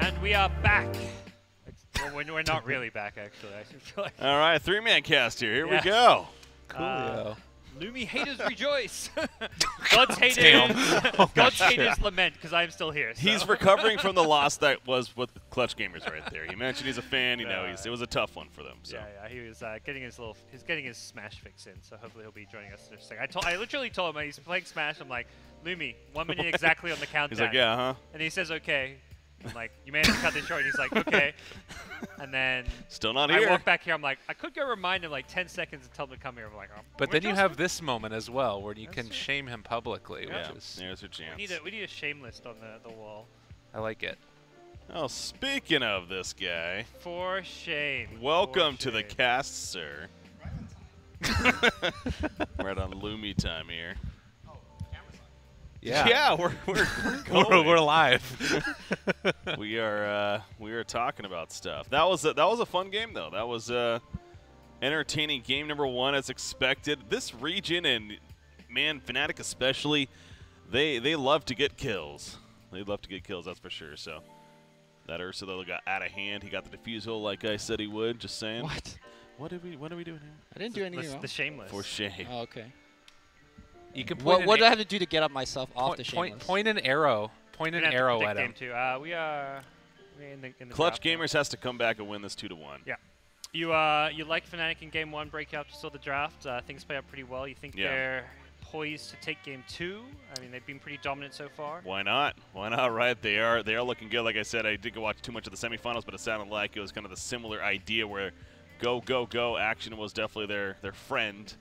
And we are back. Well, we're not really back, actually. I feel like All right, three-man cast here. Here we go. Coolio. Lumi haters rejoice. God's haters lament because I'm still here. So. He's recovering from the loss that was with Clutch Gamers right there. He mentioned he's a fan. You know, it was a tough one for them. So. Yeah, he was getting his Smash fix in. So hopefully he'll be joining us in a second. I literally told him he's playing Smash. I'm like, Lumi, 1 minute exactly on the countdown. He's like, yeah, huh? And he says, okay. I'm like, you may have to cut this short. And he's like, okay. And then still not here. I walk back here. I'm like, I could go remind him like 10 seconds and tell him to come here. I'm like, oh, but then you have this moment as well where you can shame him publicly, yeah. which is there's your chance. We need a shame list on the wall. I like it. Oh, speaking of this guy, for shame. Welcome to the cast, sir. Right on Lumi time here. Yeah, we're live. we are talking about stuff. That was a fun game though. That was entertaining game number 1 as expected. This region and man, Fnatic especially, they love to get kills. They love to get kills, that's for sure. So that Ursula got out of hand. He got the defusal like I said he would. Just saying. What are we doing here? I didn't do anything wrong. The shameless. For shame. Oh, okay. You can what do I have to do to get up myself off the shameless? Point an arrow. Point an arrow at him. We are in the Clutch Gamers has to come back and win this 2-1. Yeah. You like Fnatic in game 1, break out to still the draft. Things play out pretty well. You think they're poised to take game 2? I mean, they've been pretty dominant so far. Why not? Why not? Right? They are looking good. Like I said, I didn't watch too much of the semifinals, but it sounded like it was kind of the similar idea where go, go, go. Action was definitely their friend.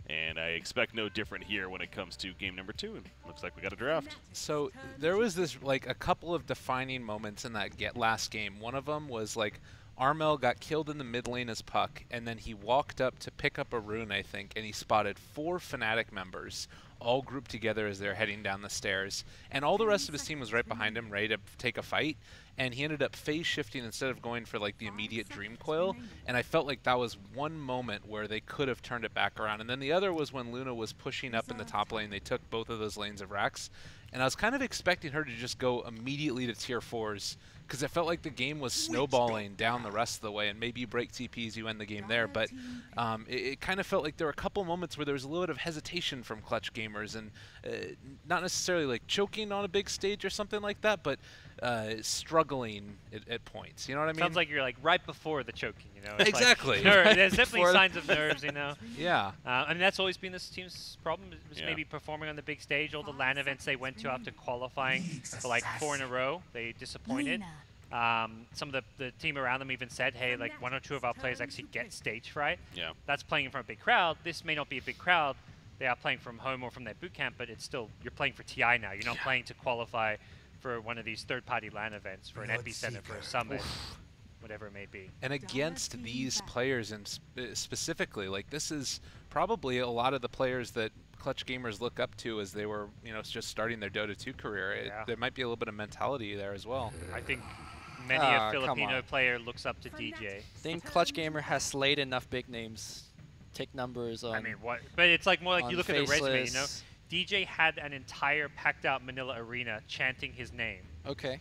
And I expect no different here when it comes to game number 2. And looks like we got a draft. So there was this like a couple of defining moments in that last game. One of them was like Armel got killed in the mid lane as Puck, and then he walked up to pick up a rune, I think, and he spotted 4 Fnatic members all grouped together as they're heading down the stairs. And all the rest of his team was right behind him, ready to take a fight. And he ended up phase shifting instead of going for like the immediate dream coil. And I felt like that was one moment where they could have turned it back around. And then the other was when Luna was pushing up in the top lane. They took both of those lanes of Rax. And I was kind of expecting her to just go immediately to tier 4s because it felt like the game was snowballing down the rest of the way. And maybe you break TPs, you end the game there. But it kind of felt like there were a couple moments where there was a little bit of hesitation from Clutch Gamers. And not necessarily like choking on a big stage or something like that, but struggling at points. You know what I mean? Sounds like you're like right before the choking, you know? It's exactly. Like there's definitely signs of nerves, you know? Yeah. I mean, that's always been this team's problem, is maybe performing on the big stage. All the LAN events they went to after qualifying for like 4 in a row, they disappointed. Some of the team around them even said, hey, like 1 or 2 of our players actually get stage fright. Yeah. That's playing in front of a big crowd. This may not be a big crowd. They are playing from home or from their boot camp, but it's still, you're playing for TI now. You're not playing to qualify for one of these third-party LAN events, for an epicenter, for a summit, whatever it may be. And against these players, and specifically, like this is probably a lot of the players that Clutch Gamers look up to as they were, you know, just starting their Dota 2 career. There might be a little bit of mentality there as well. I think many a Filipino player looks up to DJ. I think Clutch Gamer has slayed enough big names. Take numbers on. I mean, what? But it's like more like you look at the resume, Faceless. you know. DJ had an entire packed-out Manila arena chanting his name. Okay.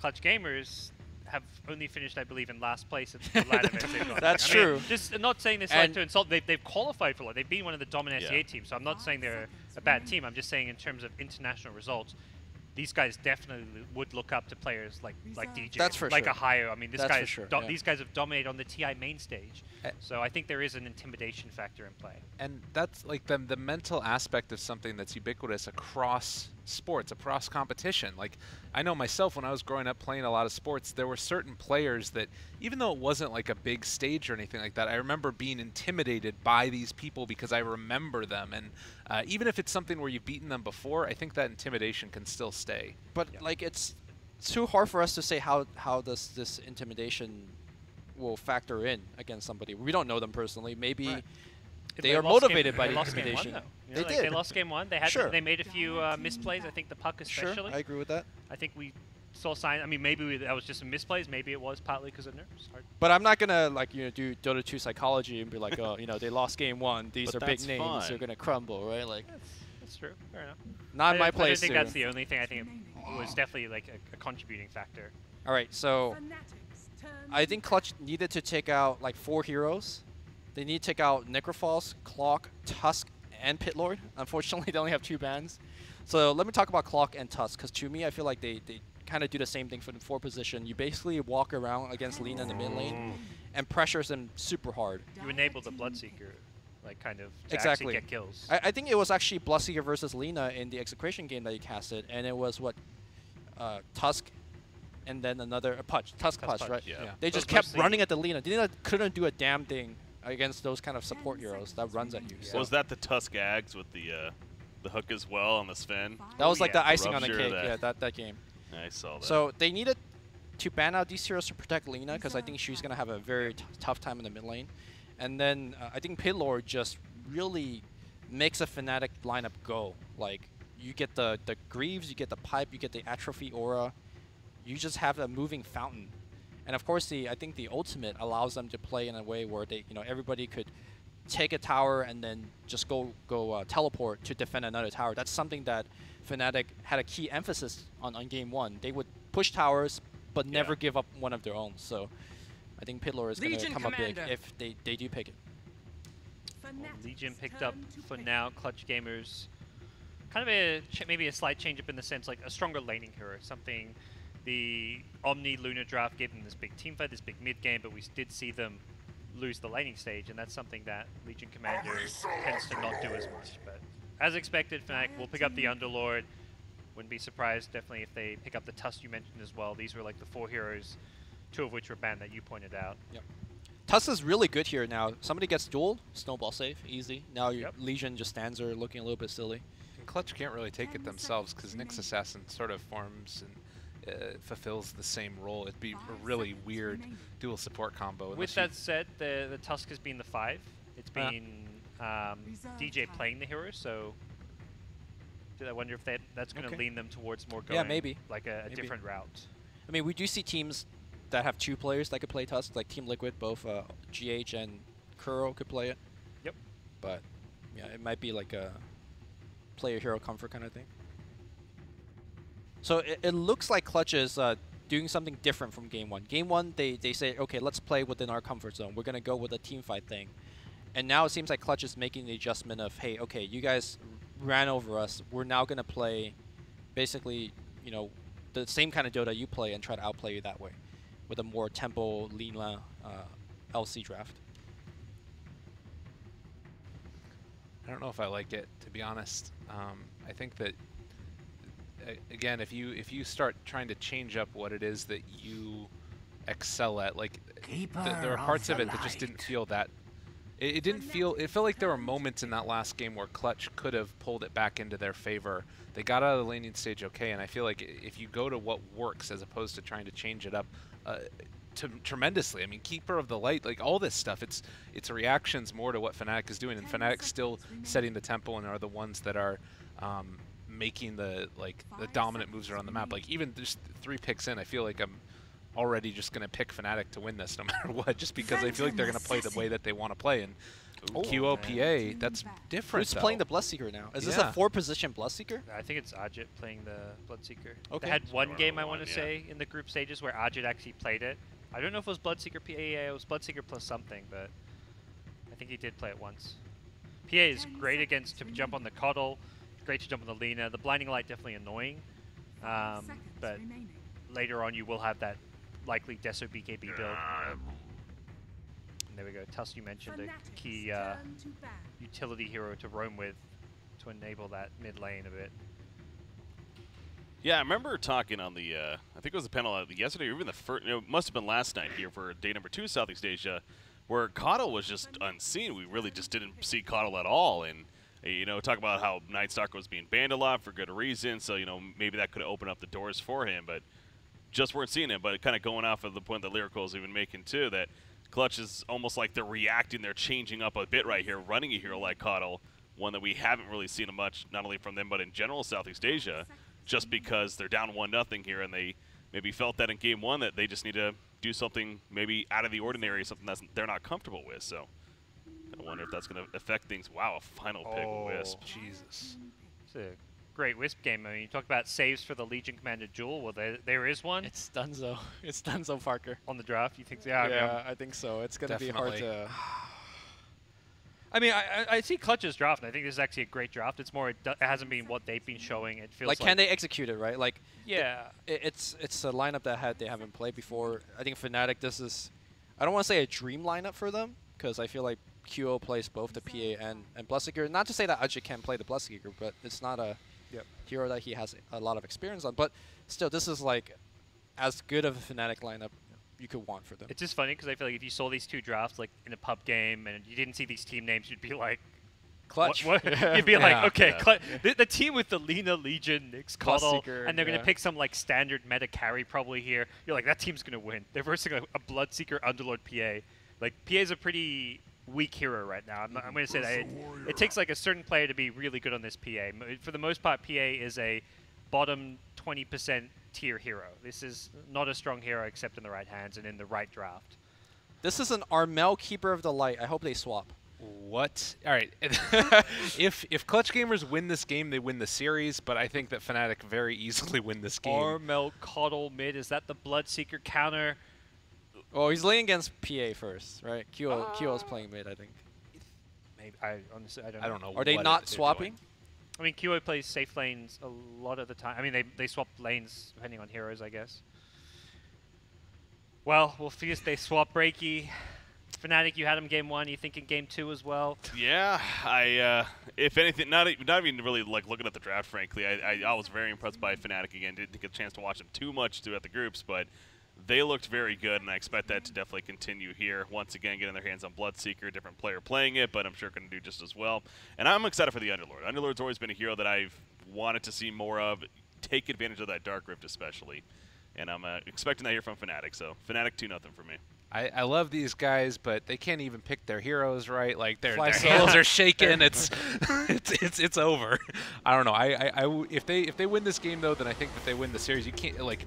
Clutch Gamers have only finished, I believe, in last place at the LAN events they've gone. That's I mean, true. Just not saying this like to insult. They've qualified for a lot. They've been one of the dominant SEA teams, so I'm not saying they're a bad team. I'm just saying in terms of international results, these guys definitely would look up to players like DJ. That's for like sure. a higher. I mean, this That's guy. for sure, These guys have dominated on the TI main stage. So I think there is an intimidation factor in play. And that's like the mental aspect of something that's ubiquitous across sports, across competition. Like I know myself when I was growing up playing a lot of sports, there were certain players that even though it wasn't like a big stage or anything like that, I remember being intimidated by these people because I remember them. And even if it's something where you've beaten them before, I think that intimidation can still stay. But like it's too hard for us to say how does this intimidation will factor in against somebody. We don't know them personally. Maybe they are motivated by the intimidation. They did. They lost game 1. They had they made a few misplays. I think the Puck especially. Sure, I agree with that. I think we saw signs. I mean, maybe that was just some misplays. Maybe it was partly because of nerves. But I'm not gonna like do Dota 2 psychology and be like, oh, they lost game 1. These are big names. They're gonna crumble, right? Like that's true. Fair enough. Not in my place. I don't think that's the only thing. I think it was definitely like a contributing factor. All right, so I think Clutch needed to take out like 4 heroes. They need to take out Necrophos, Clock, Tusk, and Pitlord. Unfortunately, they only have 2 bans. So let me talk about Clock and Tusk, because to me, I feel like they kind of do the same thing for the 4 position. You basically walk around against Lina in the mid lane and pressures them super hard. You enable the Bloodseeker, like kind of to Exactly. actually get kills. I think it was actually Bloodseeker versus Lina in the Execration game that you casted, and it was what Tusk, and then another Tusk Punch, right? Yeah. They just kept running at the Lina. They couldn't do a damn thing against those kind of support heroes that runs at you. So. Was that the Tusk Ags with the hook as well on the Sven? That was like the icing on the Rupture cake. that. Yeah, that game. I saw that. So they needed to ban out these heroes to protect Lina, because I think she's gonna have a very tough time in the mid lane. And then I think Pitlord just really makes a Fnatic lineup go. Like, you get the Greaves, you get the Pipe, you get the Atrophy Aura. You just have a moving fountain. And of course, I think the ultimate allows them to play in a way where they, everybody could take a tower and then just go teleport to defend another tower. That's something that Fnatic had a key emphasis on game 1. They would push towers, but never give up one of their own. So I think Pitlord is going to come up big if they do pick it. Well, Legion picked up for now. Clutch Gamers, kind of maybe a slight change up in the sense, like a stronger laning hero, something. The Omni Luna draft gave them this big team fight, this big mid game, but we did see them lose the laning stage, and that's something that Legion Commander tends to not do as much. But as expected, Fnatic will pick up the Underlord. Wouldn't be surprised, definitely, if they pick up the Tusk you mentioned as well. These were like the 4 heroes, 2 of which were banned that you pointed out. Yep. Tusk is really good here now. Somebody gets duel, snowball save, easy. Now your Legion just stands there looking a little bit silly. And Clutch can't really take it themselves, because Nyx Assassin sort of forms and fulfills the same role. It'd be a really weird dual support combo. With that said, the Tusk has been the 5. It's been DJ playing the hero, so I wonder if that's going to lean them towards more going maybe. Like a different route. I mean, we do see teams that have 2 players that could play Tusk, like Team Liquid, both GH and Kuro could play it. Yep. But yeah, it might be like a player hero comfort kind of thing. So it looks like Clutch is doing something different from game 1. Game 1, they say, okay, let's play within our comfort zone. We're going to go with a team fight thing. And now it seems like Clutch is making the adjustment of, hey, okay, you guys ran over us. We're now going to play basically, the same kind of Dota you play and try to outplay you that way with a more tempo, Lina LC draft. I don't know if I like it, to be honest. I think that again, if you start trying to change up what it is that you excel at, like there are parts of it that just didn't feel that. It didn't feel. It felt like there were moments in that last game where Clutch could have pulled it back into their favor. They got out of the laning stage okay, and I feel like if you go to what works as opposed to trying to change it up tremendously. I mean, Keeper of the Light, like all this stuff, it's reactions more to what Fnatic is doing, and Fnatic's still setting the tempo and are the ones that are making the dominant moves around the map. Like even just 3 picks in, I feel like I'm already just going to pick Fnatic to win this no matter what, just because I feel like they're going to play the way that they want to play. And QOPA, that's different. Who's playing the Bloodseeker now? Is this a 4-position Bloodseeker? I think it's Ajit playing the Bloodseeker. Okay. They had one game, I want to say, in the group stages where Ajit actually played it. I don't know if it was Bloodseeker PA, it was Bloodseeker plus something, but I think he did play it once. PA is great against to jump on the Coddle, great to jump on the Lina. The Blinding Light definitely annoying, but later on you will have that likely Deso BKB build. And there we go. Tusk, you mentioned a key utility hero to roam with to enable that mid lane a bit. Yeah, I remember talking on the, I think it was the panel yesterday, or even the first, it must have been last night here for day number 2 Southeast Asia, where Coddle was just unseen. We really just didn't see Coddle at all. And, talk about how Night Stalker was being banned a lot for good reason. So, maybe that could have opened up the doors for him, but just weren't seeing him. But kind of going off of the point that Lyrical is even making too, that Clutch is almost like they're reacting, they're changing up a bit right here, running a hero like Coddle, one that we haven't really seen much, not only from them, but in general Southeast Asia, just because they're down 1-0 here, and they maybe felt that in game 1 that they just need to do something maybe out of the ordinary, something that they're not comfortable with. So I wonder if that's going to affect things. Wow, a final pick Wisp. Jesus. It's a great Wisp game. I mean, you talk about saves for the Legion Commander Jewel. Well, there is one. It's Dunzo. It's Dunzo Parker. On the draft, you think? Yeah, I think so. It's going to be hard to... I mean, I see Clutch's draft, and I think this is actually a great draft. It's more, it hasn't been what they've been showing. It feels like can they execute it, right? Like, yeah. It's a lineup that they haven't played before. I think Fnatic, this is... I don't want to say a dream lineup for them, because I feel like QO plays both the PA and Bloodseeker. Not to say that Ajit can't play the Bloodseeker, but it's not a hero that he has a lot of experience on. But still, this is like as good of a Fnatic lineup you could want for them. It's just funny because I feel like if you saw these two drafts like in a pub game and you didn't see these team names, you'd be like, Clutch. What? You'd be like, okay, the team with the Lina, Legion, Nyx, Coddle, and they're going to pick some like standard meta carry probably here. You're like, that team's going to win. They're versing a Bloodseeker Underlord PA. Like, PA is a pretty weak hero right now. I'm going to say that it takes like a certain player to be really good on this PA. For the most part, PA is a bottom 20% tier hero. This is not a strong hero except in the right hands and in the right draft. This is an Armel Keeper of the Light. I hope they swap. What? All right. if Clutch Gamers win this game, they win the series, but I think that Fnatic very easily win this game. Armel Coddle mid. Is that the Bloodseeker counter? Oh, he's laying against PA first, right? QO's playing mid, I think. Maybe. Honestly, I don't know. Are they not swapping? I mean, QO plays safe lanes a lot of the time. I mean, they swap lanes depending on heroes, I guess. Well, we'll see if they swap Breaky. Fnatic, you had him game 1. You thinking game 2 as well? Yeah, if anything, not even really like looking at the draft. Frankly, I was very impressed by Fnatic again. Didn't get a chance to watch them too much throughout the groups, but they looked very good, and I expect that to definitely continue here. Once again, getting their hands on Bloodseeker, different player playing it, but I'm sure going to do just as well. And I'm excited for the Underlord. Underlord's always been a hero that I've wanted to see more of. Take advantage of that Dark Rift especially, and I'm expecting that here from Fnatic. So Fnatic 2-0 for me. I love these guys, but they can't even pick their heroes right. Like their hands are shaking. It's over. I don't know. If they win this game though, then I think that they win the series. You can't like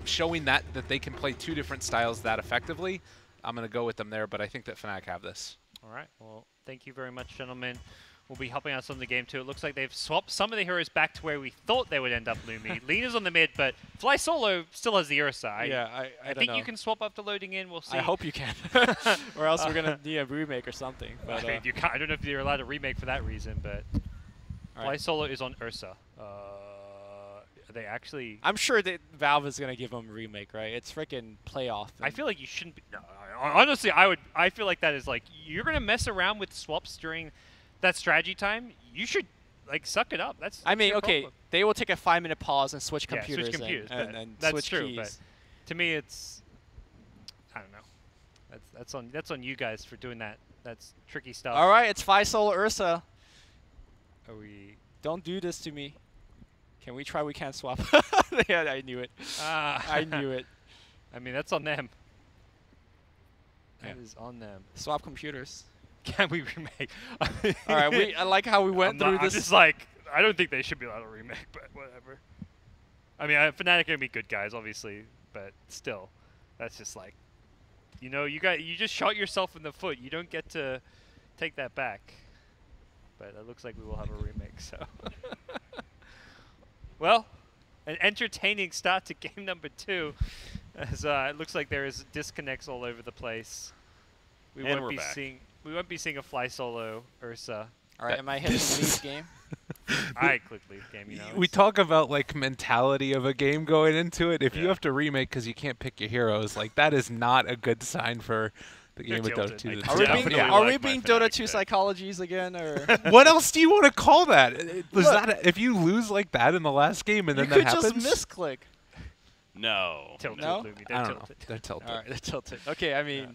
showing that they can play two different styles that effectively. I'm gonna go with them there, but I think that Fnatic have this. All right. Well, thank you very much, gentlemen. We'll be helping us on the game too. It looks like they've swapped some of the heroes back to where we thought they would end up, Lumi. Lina's on the mid, but Fly Solo still has the Ursa. I think you can swap after loading in. We'll see. I hope you can. Or else we're going to need a remake or something. But, I mean, you can't, I don't know if you're allowed to remake for that reason, but Fly Solo is on Ursa. Are they actually... I'm sure that Valve is going to give them a remake, right? It's freaking playoff. I feel like you shouldn't be... No, honestly, I feel like that is like... You're going to mess around with swaps during... that strategy time, you should like suck it up. That's I mean, okay, problem. they will take a 5-minute pause and switch computers, switch computers and that's switch true, keys. But to me, it's I don't know. That's on you guys for doing that. That's tricky stuff. All right, it's Phi Soul Ursa. Are we? Don't do this to me. Can we try? We can't swap. Yeah, I knew it. I knew it. I mean, that's on them. That is on them. Swap computers. Can we remake? All right, I like how we went through this. I'm just like, I don't think they should be allowed to remake, but whatever. I mean, Fnatic are gonna be good guys, obviously, but still, that's just like, you know, you just shot yourself in the foot. You don't get to take that back. But it looks like we will have a remake. So, well, an entertaining start to game number 2, as it looks like there is disconnects all over the place. We won't be seeing a Fly Solo Ursa. All right, am I hitting leave game? I click leave game. You know. We talk about like mentality of a game going into it. If you have to remake because you can't pick your heroes, like that is not a good sign for the game of Dota 2. Are we being Dota 2 psychologies again, or what else do you want to call that? If you lose like that in the last game and then that happens? You could just misclick. No. Tilted, no? I don't know. They're tilted. All right, they're tilted. Okay, I mean. Yeah.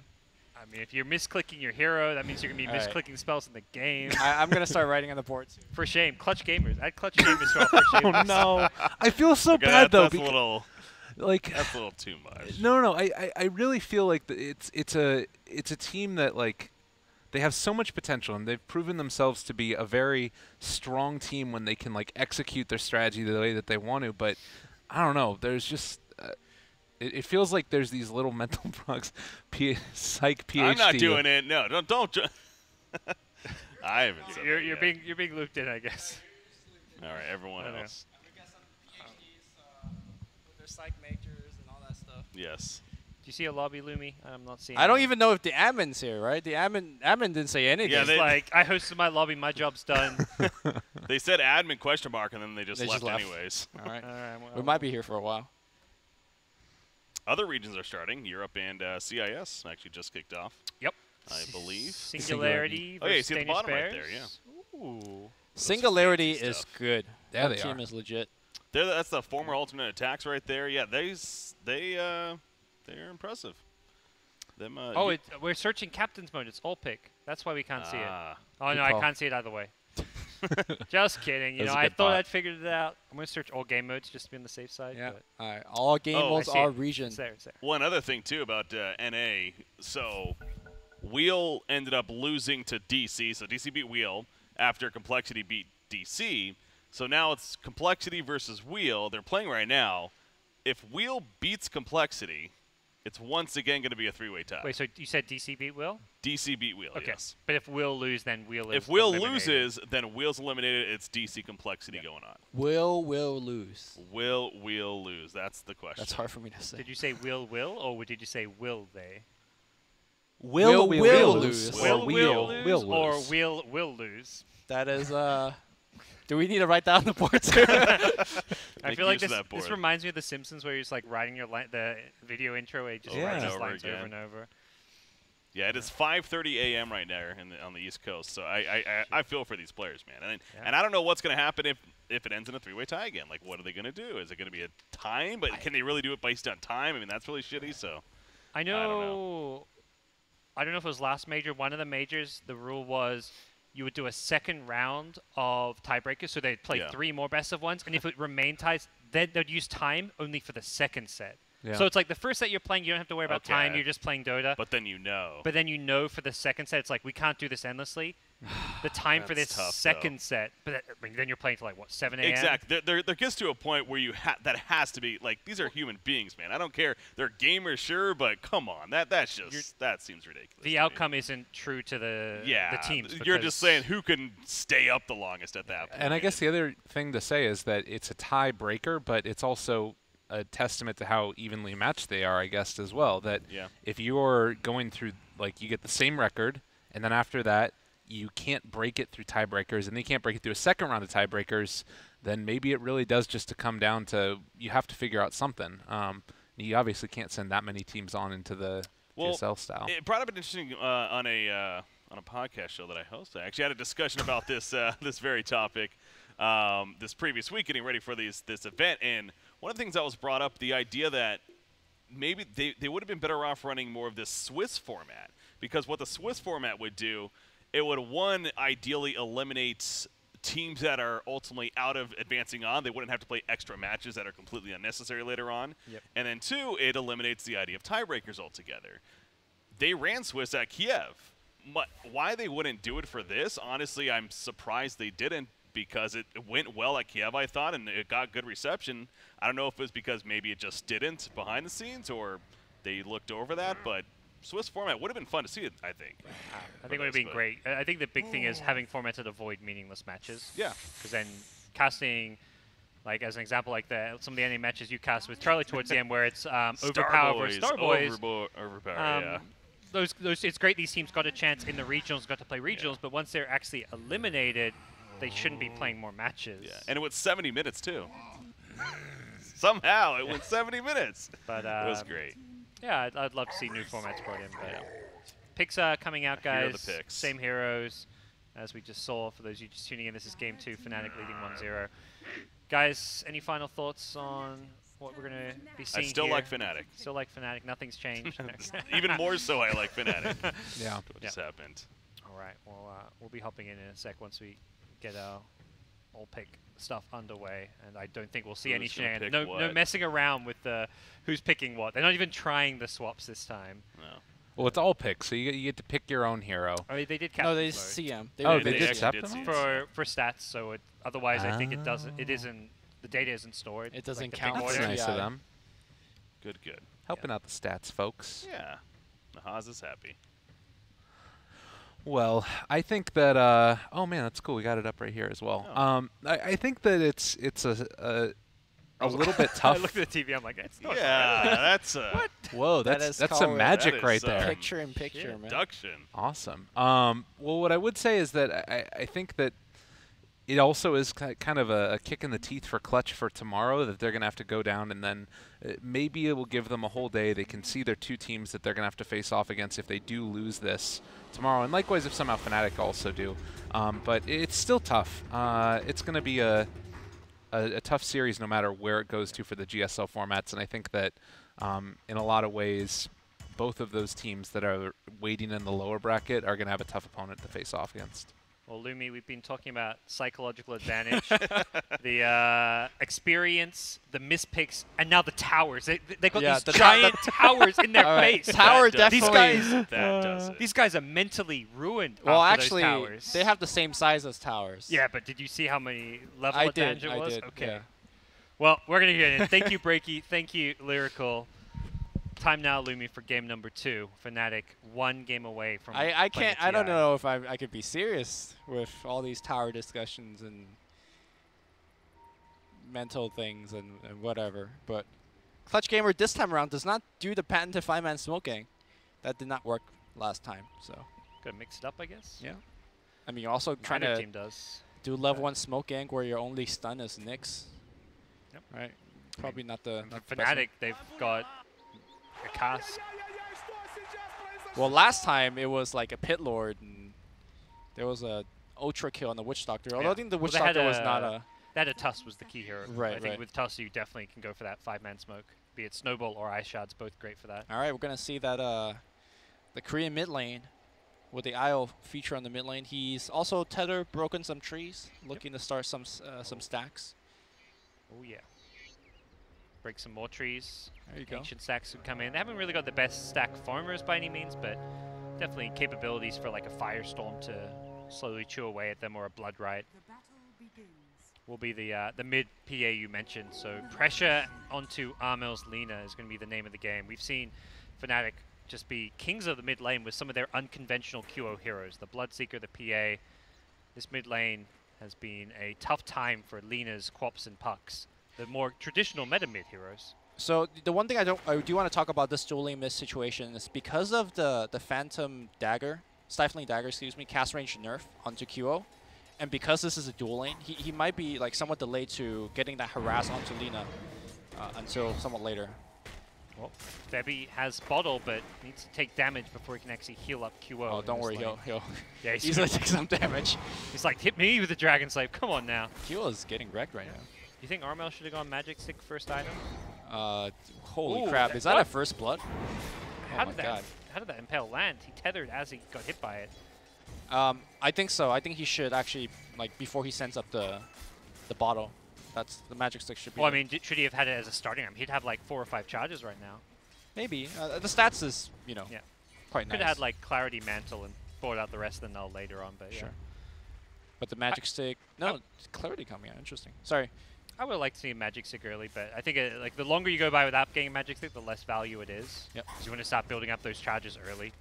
I mean, if you're misclicking your hero, that means you're going to be misclicking spells in the game. I'm going to start writing on the board, too. For shame. Clutch Gamers. Add Clutch Gamers to our For Shame. Oh, no. I feel so bad, though. That's a little... Like, that's a little too much. No. I really feel like it's a team that, like, they have so much potential, and they've proven themselves to be a very strong team when they can, like, execute their strategy the way that they want to. But, I don't know. There's just... It feels like there's these little mental blocks. Psych PhD. I'm not doing it. No, don't. I haven't said you're being looped in, I guess. All right, everyone Okay. else. We got some PhDs with their psych majors and all that stuff. Yes. Do you see a lobby, Lumi? I'm not seeing. I don't one. even know if the admin's here, right? The admin didn't say anything. Yeah, It's they- like I hosted my lobby. My job's done. They said admin question mark, and then they just They left just left. anyways. All right. All right, well, We might be here for a while. Other regions are starting. Europe and CIS actually just kicked off, Yep. I believe. Singularity. Oh, yeah, you versus see at the Danish bottom right Bears. there, yeah. Ooh. Singularity fancy is stuff. good. Yeah, That they team are. is legit. That's the former Ultimate Attacks right there. Yeah, they're impressive. Them. Oh, we're searching captain's mode. It's all pick. That's why we can't see it. Ah. Oh Good no, I call. can't see it either way. Just kidding. You That was know, a I good thought thought. I'd figured it out. I'm gonna search all game modes just to be on the safe side. Yeah. But All right. All game Oh, I modes see are it. region. it's there. It's there. One other thing too about NA. So Wheel ended up losing to DC. So DC beat Wheel after Complexity beat DC. So now it's Complexity versus Wheel. They're playing right now. If Wheel beats Complexity, it's once again going to be a three-way tie. Wait, so you said DC beat Will? DC beat Wheel. Okay. Yes. But if Will lose, then Will is If Wheel eliminated. loses, then Wheel's eliminated. It's DC Complexity going on. Will lose. Will Wheel lose? That's the question. That's hard for me to say. Did you say will, or did you say will they? Will lose? lose. Or Will will lose, or lose? will lose? That is Do we need to write that on the board too? I Make feel like use of this that board. reminds me of The Simpsons, where you're just like writing your the video intro, where you just Yeah. write these Over lines again. over and over. Yeah, it is 5:30 a.m. right now on the East Coast. So I feel for these players, man. And I don't know what's going to happen if it ends in a three-way tie again. Like, what are they going to do? Is it going to be a time? But can they really do it based on time? I mean, that's really shitty. So I know. I don't know if it was last major. One of the majors, the rule was you would do a second round of tiebreakers, so they'd play 3 more best of ones, and if it remained ties, then they'd use time only for the second set. Yeah. So it's like the first set you're playing, you don't have to worry about time, Okay. you're just playing Dota. but then you know. But then you know for the second set, it's like, we can't do this endlessly. The time for this That's tough, second set, but I mean, then you're playing till like, what, 7 a.m.? Exactly. There gets to a point where that has to be like, these are human beings, man. I don't care. They're gamers, sure, but come on, that seems ridiculous. to The me. outcome isn't true to the teams. You're because just saying who can stay up the longest at that point. And I guess the other thing to say is that it's a tiebreaker, but it's also a testament to how evenly matched they are, I guess, as well. That if you're going through, like, you get the same record, and then after that, you can't break it through tiebreakers, and they can't break it through a second round of tiebreakers, then maybe it really does just to come down to you have to figure out something. You obviously can't send that many teams on into the PSL style. It brought up an interesting on a podcast show that I hosted. I actually had a discussion about this this very topic this previous week, getting ready for this event. And one of the things that was brought up, the idea that maybe they would have been better off running more of this Swiss format, because what the Swiss format would do, it would, one, ideally eliminate teams that are ultimately out of advancing on. They wouldn't have to play extra matches that are completely unnecessary later on. Yep. And then, two, it eliminates the idea of tiebreakers altogether. They ran Swiss at Kiev. But why they wouldn't do it for this, honestly, I'm surprised they didn't, because it went well at Kiev, I thought, and it got good reception. I don't know if it was because maybe it just didn't behind the scenes, or they looked over that, but Swiss format would have been fun to see it, I think. I think it would have been great. I think the big thing is having formats that avoid meaningless matches. Yeah. Because then casting, like as an example, like some of the NA matches you cast with Charlie towards the end, where it's overpower versus Starboys. Overpower, Those it's great these teams got a chance in the regionals, got to play regionals, but once they're actually eliminated, they shouldn't be playing more matches. Yeah, and it was 70 minutes, too. Somehow, it went 70 minutes. But it was great. Yeah, I'd love to see new formats brought in. But picks are coming out, Here are guys. the picks. Same heroes as we just saw. For those of you just tuning in, this is Game 2, Fnatic leading 1-0. Guys, any final thoughts on what we're going to be seeing I still here? like Fnatic. Still like Fnatic. Nothing's changed. Even more so, I like Fnatic. Yeah. What just happened? All right. Well, we'll be hopping in a sec once we get our all pick stuff underway, and I don't think we'll see any Who's gonna shenanigans. pick No what? messing around with the who's picking what. They're not even trying the swaps this time. No. Well, it's all picks, so you get to pick your own hero. I mean, they did No, they captain's CM. Oh, did they did actually captain see them? it. for stats. So otherwise, I think it doesn't. It isn't. The data isn't stored. It doesn't like the count pick for That's order. nice TI. of them. Good. Helping out the stats, folks. Yeah. Nahaz is happy. Well, I think that oh man, that's cool. We got it up right here as well. Oh. I think that it's a little bit tough. I looked at the TV. I'm like, it's not Yeah, that's a what? Whoa, That that's is some called- magic that right is, there. Picture in picture, man. Induction. Awesome. Well, what I would say is that I think that it also is kind of a kick in the teeth for Clutch for tomorrow, that they're going to have to go down, and then maybe it will give them a whole day. They can see their two teams that they're going to have to face off against if they do lose this tomorrow, and likewise if somehow Fnatic also do. But it's still tough. It's going to be a tough series no matter where it goes to for the GSL formats, and I think that in a lot of ways, both of those teams that are waiting in the lower bracket are going to have a tough opponent to face off against. Well, Lumi, we've been talking about psychological advantage, the experience, the mispicks, and now the towers. They got Yeah, these the giant towers in their All right, face. Tower That does definitely. it. That does it. These guys are mentally ruined. Well, after actually, those towers. they have the same size as towers. Yeah, but did you see how many level I advantage did. it was? I did. Okay. Yeah. Well, we're gonna get in. Thank you, Breaky. Thank you, Lyrical. Time now, Lumi, for game number 2. Fnatic, 1 game away from. I playing can't. a I don't TI. know if I could be serious with all these tower discussions and mental things and whatever. But Clutch Gamer this time around does not do the patented 5-man smoke gang. That did not work last time. So Gotta mix it up, I guess. yeah. I mean, you're also trying Either to team does. do level 1 smoke gang where your only stun is Nyx. Yep. Right. Probably not the. And Not for the best one. Fnatic, they've got a cast. Well, last time it was like a pit lord, and there was a ultra kill on the witch doctor. Although Yeah. I think the Well, witch they had doctor was a- not a. That a Tusk was the key hero. Right, I think right. with Tusk, you definitely can go for that 5-man smoke. Be it Snowball or Ice Shards, both great for that. All right, we're gonna see that the Korean mid lane with the IO feature on the mid lane. He's also tethered, broken some trees, looking to start some stacks. Oh yeah. Break some more trees. There you go. Ancient stacks would come in. They haven't really got the best stack farmers by any means, but definitely capabilities for like a Firestorm to slowly chew away at them, or a Blood Riot. Will be the mid PA you mentioned. So pressure onto Armel's Lina is going to be the name of the game. We've seen Fnatic just be kings of the mid lane with some of their unconventional QO heroes. The Bloodseeker, the PA. This mid lane has been a tough time for Lina's Quops and Pucks, the more traditional meta mid heroes. So the one thing I do want to talk about this dueling miss situation is because of the Phantom Dagger, Stifling Dagger, excuse me, cast range nerf onto QO, and because this is a duel lane, he might be like somewhat delayed to getting that harass onto Lina until somewhat later. Well, Febby has Bottle, but needs to take damage before he can actually heal up QO. Oh, in don't this worry, lane. he'll Yeah, he's, easily take some damage. he's like, hit me with the Dragon Slave. Come on now. QO is getting wrecked right now. You think Armel should have gone Magic Stick first item? Holy Ooh, crap! that- Is that a what? first blood? How Oh my did that? god. How did that impale land? He tethered as he got hit by it. I think so. I think he should actually, like, before he sends up the bottle, that's the magic stick should be. Well, I there. mean, should he have had it as a starting item? He'd have like 4 or 5 charges right now. Maybe the stats is Yeah. quite nice. Could have had like Clarity Mantle and bought out the rest of the null later on, but yeah. Sure. But the magic stick, no, clarity coming out. Interesting. Sorry. I would like to see a Magic Stick early, but I think like the longer you go by without getting a Magic Stick, the less value it is. Yep. Because you want to start building up those charges early.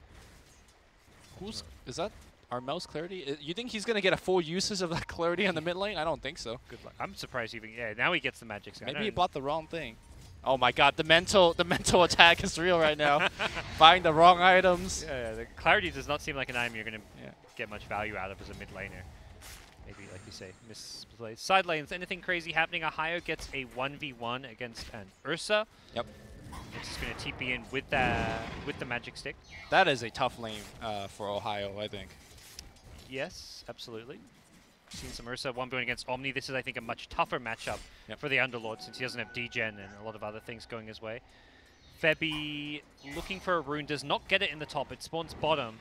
Is that Armel's clarity? You think he's gonna get a full usage of that clarity on the mid lane? I don't think so. Good luck. I'm surprised even. Yeah, now he gets the Magic Stick. I Maybe he don't- bought the wrong thing. Oh my god, the mental attack is real right now. Buying the wrong items. Yeah, the Clarity does not seem like an item you're going to Yeah. get much value out of as a mid laner. Maybe, like you say, misplays. Side lanes, anything crazy happening? Ohio gets a 1v1 against an Ursa. Yep. It's just going to TP in with the Magic Stick. That is a tough lane for Ohio, I think. Yes, absolutely. Seen some Ursa 1v1 against Omni. This is, I think, a much tougher matchup Yep. for the Underlord since he doesn't have degen and a lot of other things going his way. Febby looking for a rune, does not get it in the top. It spawns bottom,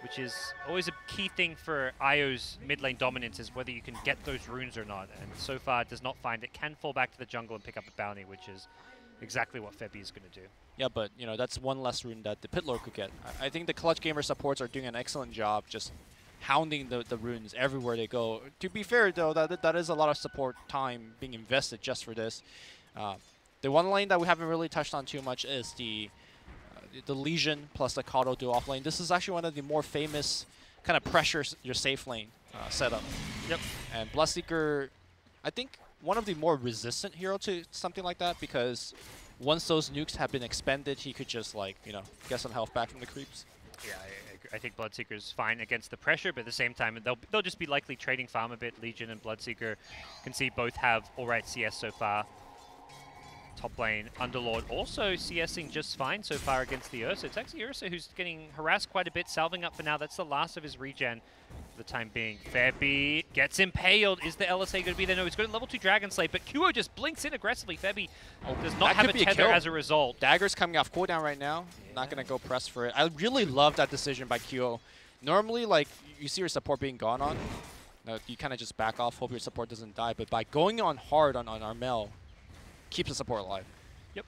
which is always a key thing for IO's mid lane dominance, is whether you can get those runes or not. And so far, does not find it. Can fall back to the jungle and pick up a bounty, which is exactly what Febby is going to do. Yeah, but that's one less rune that the Pit Lord could get. I think the Clutch Gamer supports are doing an excellent job just hounding the runes everywhere they go. To be fair, though, that is a lot of support time being invested just for this. The one lane that we haven't really touched on too much is the Legion plus the Kato duo off lane. This is actually one of the more famous kind of pressure your safe lane setup. Yep. And Bloodseeker, I think one of the more resistant hero to something like that, because once those nukes have been expended, he could just like, you know, get some health back from the creeps. Yeah, I think Bloodseeker's fine against the pressure, but at the same time, they'll just be likely trading farm a bit. Legion and Bloodseeker can see both have alright CS so far. Top lane, Underlord also CSing just fine so far against the Ursa. It's actually Ursa who's getting harassed quite a bit, salving up for now. That's the last of his regen for the time being. Febby gets impaled. Is the LSA going to be there? No, he's got a level 2 Dragon Slate, but Kuo just blinks in aggressively. Febby does not have a tether as a result. Dagger's coming off cooldown right now. Yeah. Not going to go press for it. I really love that decision by Kuo. Normally, like, you see your support being gone on. You kind of just back off, hope your support doesn't die. But by going on hard on Armel, keeps the support alive. Yep.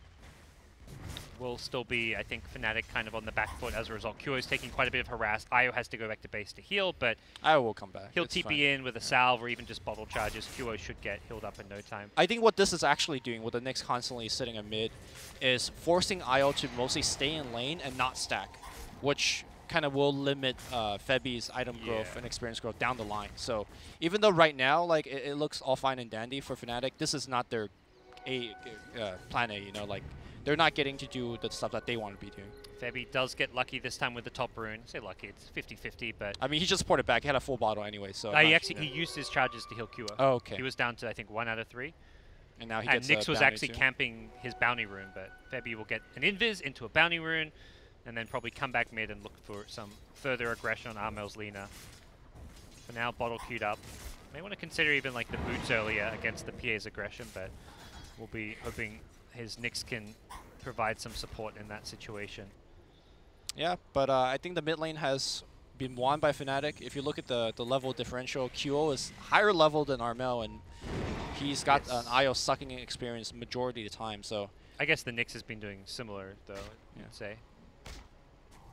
Will still be, I think, Fnatic kind of on the back foot as a result. Kuo's taking quite a bit of harass. Io has to go back to base to heal, but Io will come back. He'll TP in with a salve or even just bottle charges. Kuo should get healed up in no time. I think what this is actually doing, with the Nyx constantly sitting in mid, is forcing Io to mostly stay in lane and not stack, which kind of will limit Febby's item growth and experience growth down the line. So even though right now, like, it looks all fine and dandy for Fnatic, this is not their plan A, you know, like, they're not getting to do the stuff that they want to be doing. Febby does get lucky this time with the top rune. I say lucky, it's 50-50, but... I mean, he just ported back. He had a full bottle anyway, so... he used his charges to heal Kuo. Oh, okay. He was down to, I think, 1 out of 3. And now he gets Nyx was actually camping his bounty rune, but Febby will get an invis into a bounty rune, and then probably come back mid and look for some further aggression on Armel's Lina. For now, bottle queued up. May want to consider even, like, the boots earlier against the PA's aggression, but we'll be hoping his Nyx can provide some support in that situation. Yeah, but I think the mid lane has been won by Fnatic. If you look at the level differential, Kuo is higher level than Armel, and he's got an Io sucking experience majority of the time. So I guess the Nyx has been doing similar, though, I'd say.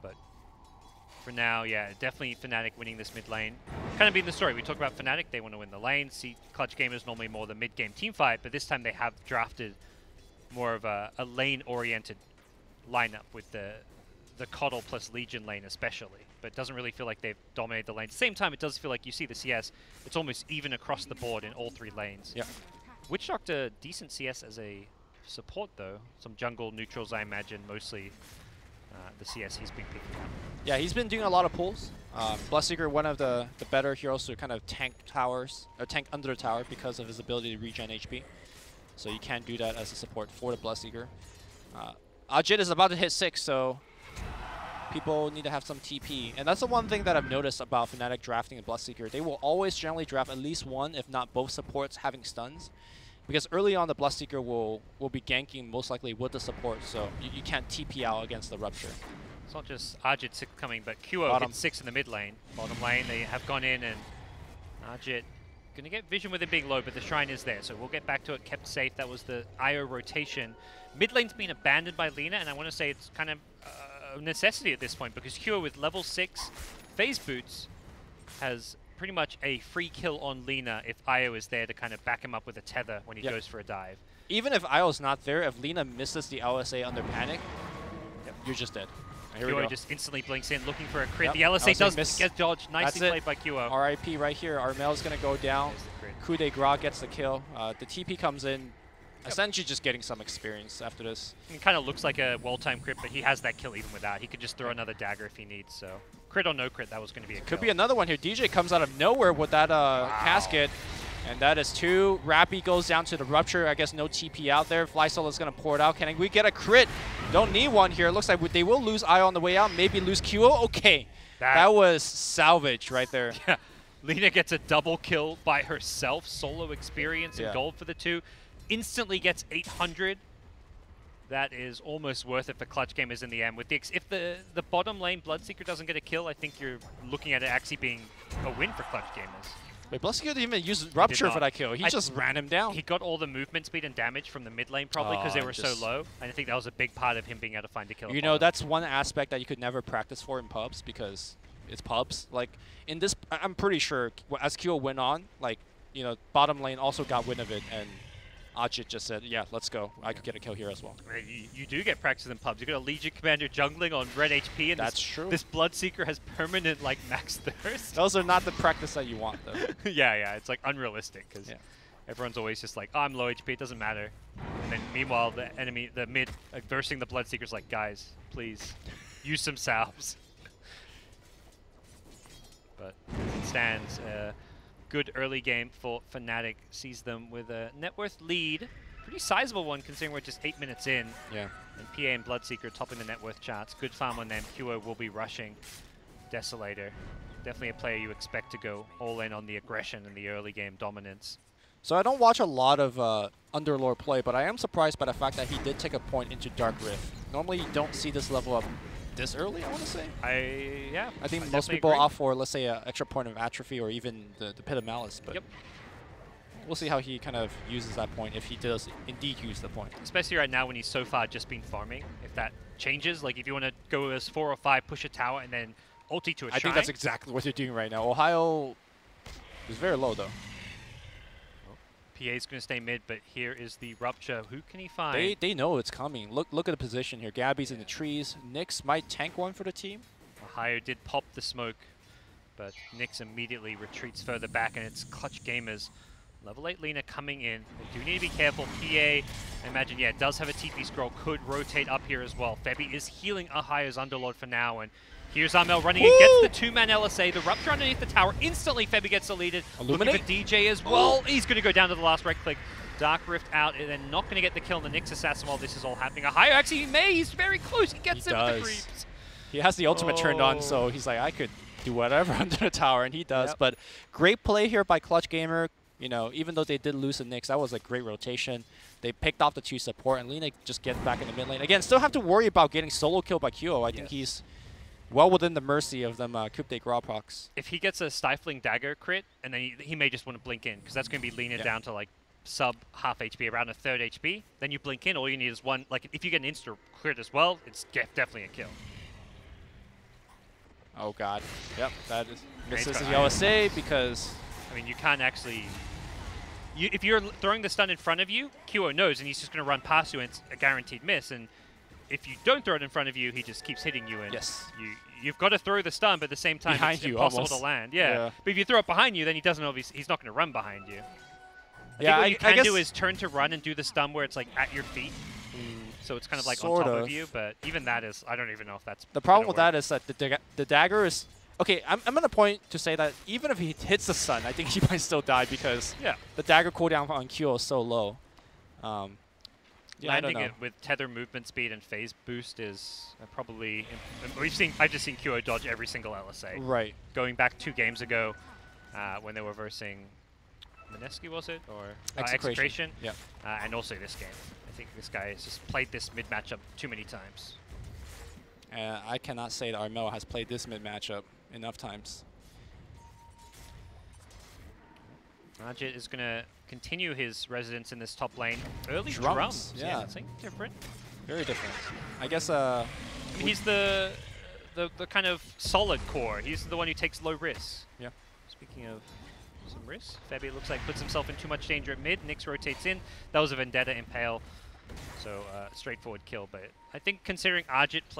But for now, yeah, definitely Fnatic winning this mid lane. Kind of been the story. We talk about Fnatic, they want to win the lane. See, Clutch Gamers normally more the mid-game team fight, but this time they have drafted more of a lane-oriented lineup with the Coddle plus Legion lane especially, but it doesn't really feel like they've dominated the lane. At the same time, it does feel like you see the CS, it's almost even across the board in all 3 lanes. Yeah. Witch Doctor, decent CS as a support though. Some jungle neutrals, I imagine, mostly the CS he's been picking up. Yeah, he's been doing a lot of pulls. Bloodseeker, one of the better heroes to kind of tank towers, or tank under the tower because of his ability to regen HP. So you can't do that as a support for the Bloodseeker. Ajit is about to hit 6, so people need to have some TP. And that's the one thing that I've noticed about Fnatic drafting a Bloodseeker. They will always generally draft at least one, if not both supports having stuns. Because early on, the Bloodseeker will be ganking most likely with the support, so you can't TP out against the Rupture. It's not just Ajit 6 coming, but Kuo hit 6 in the mid lane. Bottom lane, they have gone in, and Ajit going to get vision with it being low, but the Shrine is there, so we'll get back to it, kept safe. That was the Io rotation. Mid lane's been abandoned by Lina, and I want to say it's kind of a necessity at this point, because Kuo with level 6 phase boots has pretty much a free kill on Lina if Io is there to kind of back him up with a tether when he goes for a dive. Even if Io's not there, if Lina misses the LSA under panic, you're just dead. Here Kuo just instantly blinks in, looking for a crit. The LSA does get dodged. Nicely played by Kuo. RIP right here. Armel's going to go down. Coup de Grace gets the kill. The TP comes in. Essentially just getting some experience after this. It kind of looks like a well-timed crit, but he has that kill even without. He could just throw another dagger if he needs, so... Crit or no crit, that was going to be a kill. Could be another one here. DJ comes out of nowhere with that casket. And that is 2. Rappy goes down to the Rupture. I guess no TP out there. Fly Solo's going to pour it out. Can we get a crit? Don't need one here. It looks like they will lose Io on the way out. Maybe lose Kuo. Okay. That was salvage right there. Yeah. Lina gets a double kill by herself. Solo experience and gold for the 2. Instantly gets 800. That is almost worth it for Clutch Gamers in the end. With if the bottom lane Bloodseeker doesn't get a kill, I think you're looking at it actually being a win for Clutch Gamers. Wait, Bloodseeker didn't even use Rupture for that kill. He just ran him down. He got all the movement speed and damage from the mid lane probably because they were so low. And I think that was a big part of him being able to find a kill. You know, that's one aspect that you could never practice for in pubs because it's pubs. Like, in this, I'm pretty sure as Kuo went on, like, you know, bottom lane also got wind of it and Ajit just said, yeah, let's go. I could get a kill here as well. I mean, you do get practice in pubs. You got a Legion Commander jungling on red HP, and That's true. This Bloodseeker has permanent like max thirst. Those are not the practice that you want, though. yeah, it's like unrealistic because everyone's always just like, oh, I'm low HP, it doesn't matter. And then meanwhile, the enemy, the mid, versing the Bloodseeker's like, guys, please, use some salves. But as it stands, good early game for Fnatic. Sees them with a net worth lead. Pretty sizable one considering we're just 8 minutes in. Yeah. And PA and Bloodseeker topping the net worth charts. Good farm on them. QO will be rushing Desolator. Definitely a player you expect to go all in on the aggression and the early game dominance. So I don't watch a lot of Underlord play, but I am surprised by the fact that he did take a point into Dark Rift. Normally you don't see this level up this early, I want to say. I think most people opt for, let's say, an extra point of atrophy or even the Pit of Malice. But we'll see how he kind of uses that point, if he does indeed use the point. Especially right now when he's so far just been farming. If that changes, like if you want to go as 4 or 5, push a tower, and then ulti to a shrine. I think that's exactly what they're doing right now. Ohio is very low, though. PA's going to stay mid, but here is the Rupture. Who can he find? They know it's coming. Look at the position here. Gabby's in the trees. Nyx might tank one for the team. Ohio did pop the smoke, but Nyx immediately retreats further back, and it's Clutch Gamers. Level 8 Lina coming in. They do need to be careful. PA, I imagine, does have a TP scroll. Could rotate up here as well. Febby is healing Ohio's Underlord for now, and here's Armel running in, gets the 2-man LSA. The Rupture underneath the tower. Instantly, Febby gets deleted. Looking for DJ as well. He's going to go down to the last right click. Dark Rift out, and then not going to get the kill on the Nyx Assassin while this is all happening. Ohio actually he may. He's very close. He gets him with the creeps. He has the ultimate turned on, so he's like, I could do whatever under the tower, and he does. But great play here by Clutch Gamer. You know, even though they did lose the Nyx, that was a great rotation. They picked off the 2 support, and Lina just gets back in the mid lane. Again, still have to worry about getting solo killed by QO. I think he's well within the mercy of them Coupe de Gras procs. If he gets a Stifling Dagger crit, and then he may just want to blink in, because that's going to be Lina down to like sub half HP, around a third HP. Then you blink in, all you need is one. Like, if you get an insta crit as well, it's definitely a kill. Oh god. Yep, that is misses the LSA because I mean, you can't actually. If you're throwing the stun in front of you, QO knows, and he's just going to run past you, and it's a guaranteed miss. And if you don't throw it in front of you, he just keeps hitting you. And you've got to throw the stun, but at the same time, it's impossible to land. Yeah. But if you throw it behind you, then he doesn't obviously. He's not going to run behind you. I think what you can do is turn to run and do the stun where it's like at your feet. So it's kind of like on top of you, but even that is, I don't even know if that's. The problem with that is that the dagger is. Okay, I'm at a point to say that even if he hits the stun, I think he might still die because the dagger cooldown on Q is so low. Landing it with tether movement speed and phase boost is probably. I've just seen QO dodge every single LSA. Right. Going back 2 games ago, when they were versing Mineski, was it, or Execration? Yeah. And also this game. I think this guy has just played this mid matchup too many times. I cannot say that Armel has played this mid matchup enough times. Ajit is going to continue his residence in this top lane. Early drums. Yeah, I think different. Very different. I guess. I mean, he's the kind of solid core. He's the one who takes low risks. Yeah. Speaking of some risks, Febby looks like puts himself in too much danger at mid. Nyx rotates in. That was a Vendetta Impale. So straightforward kill, but I think considering Ajit's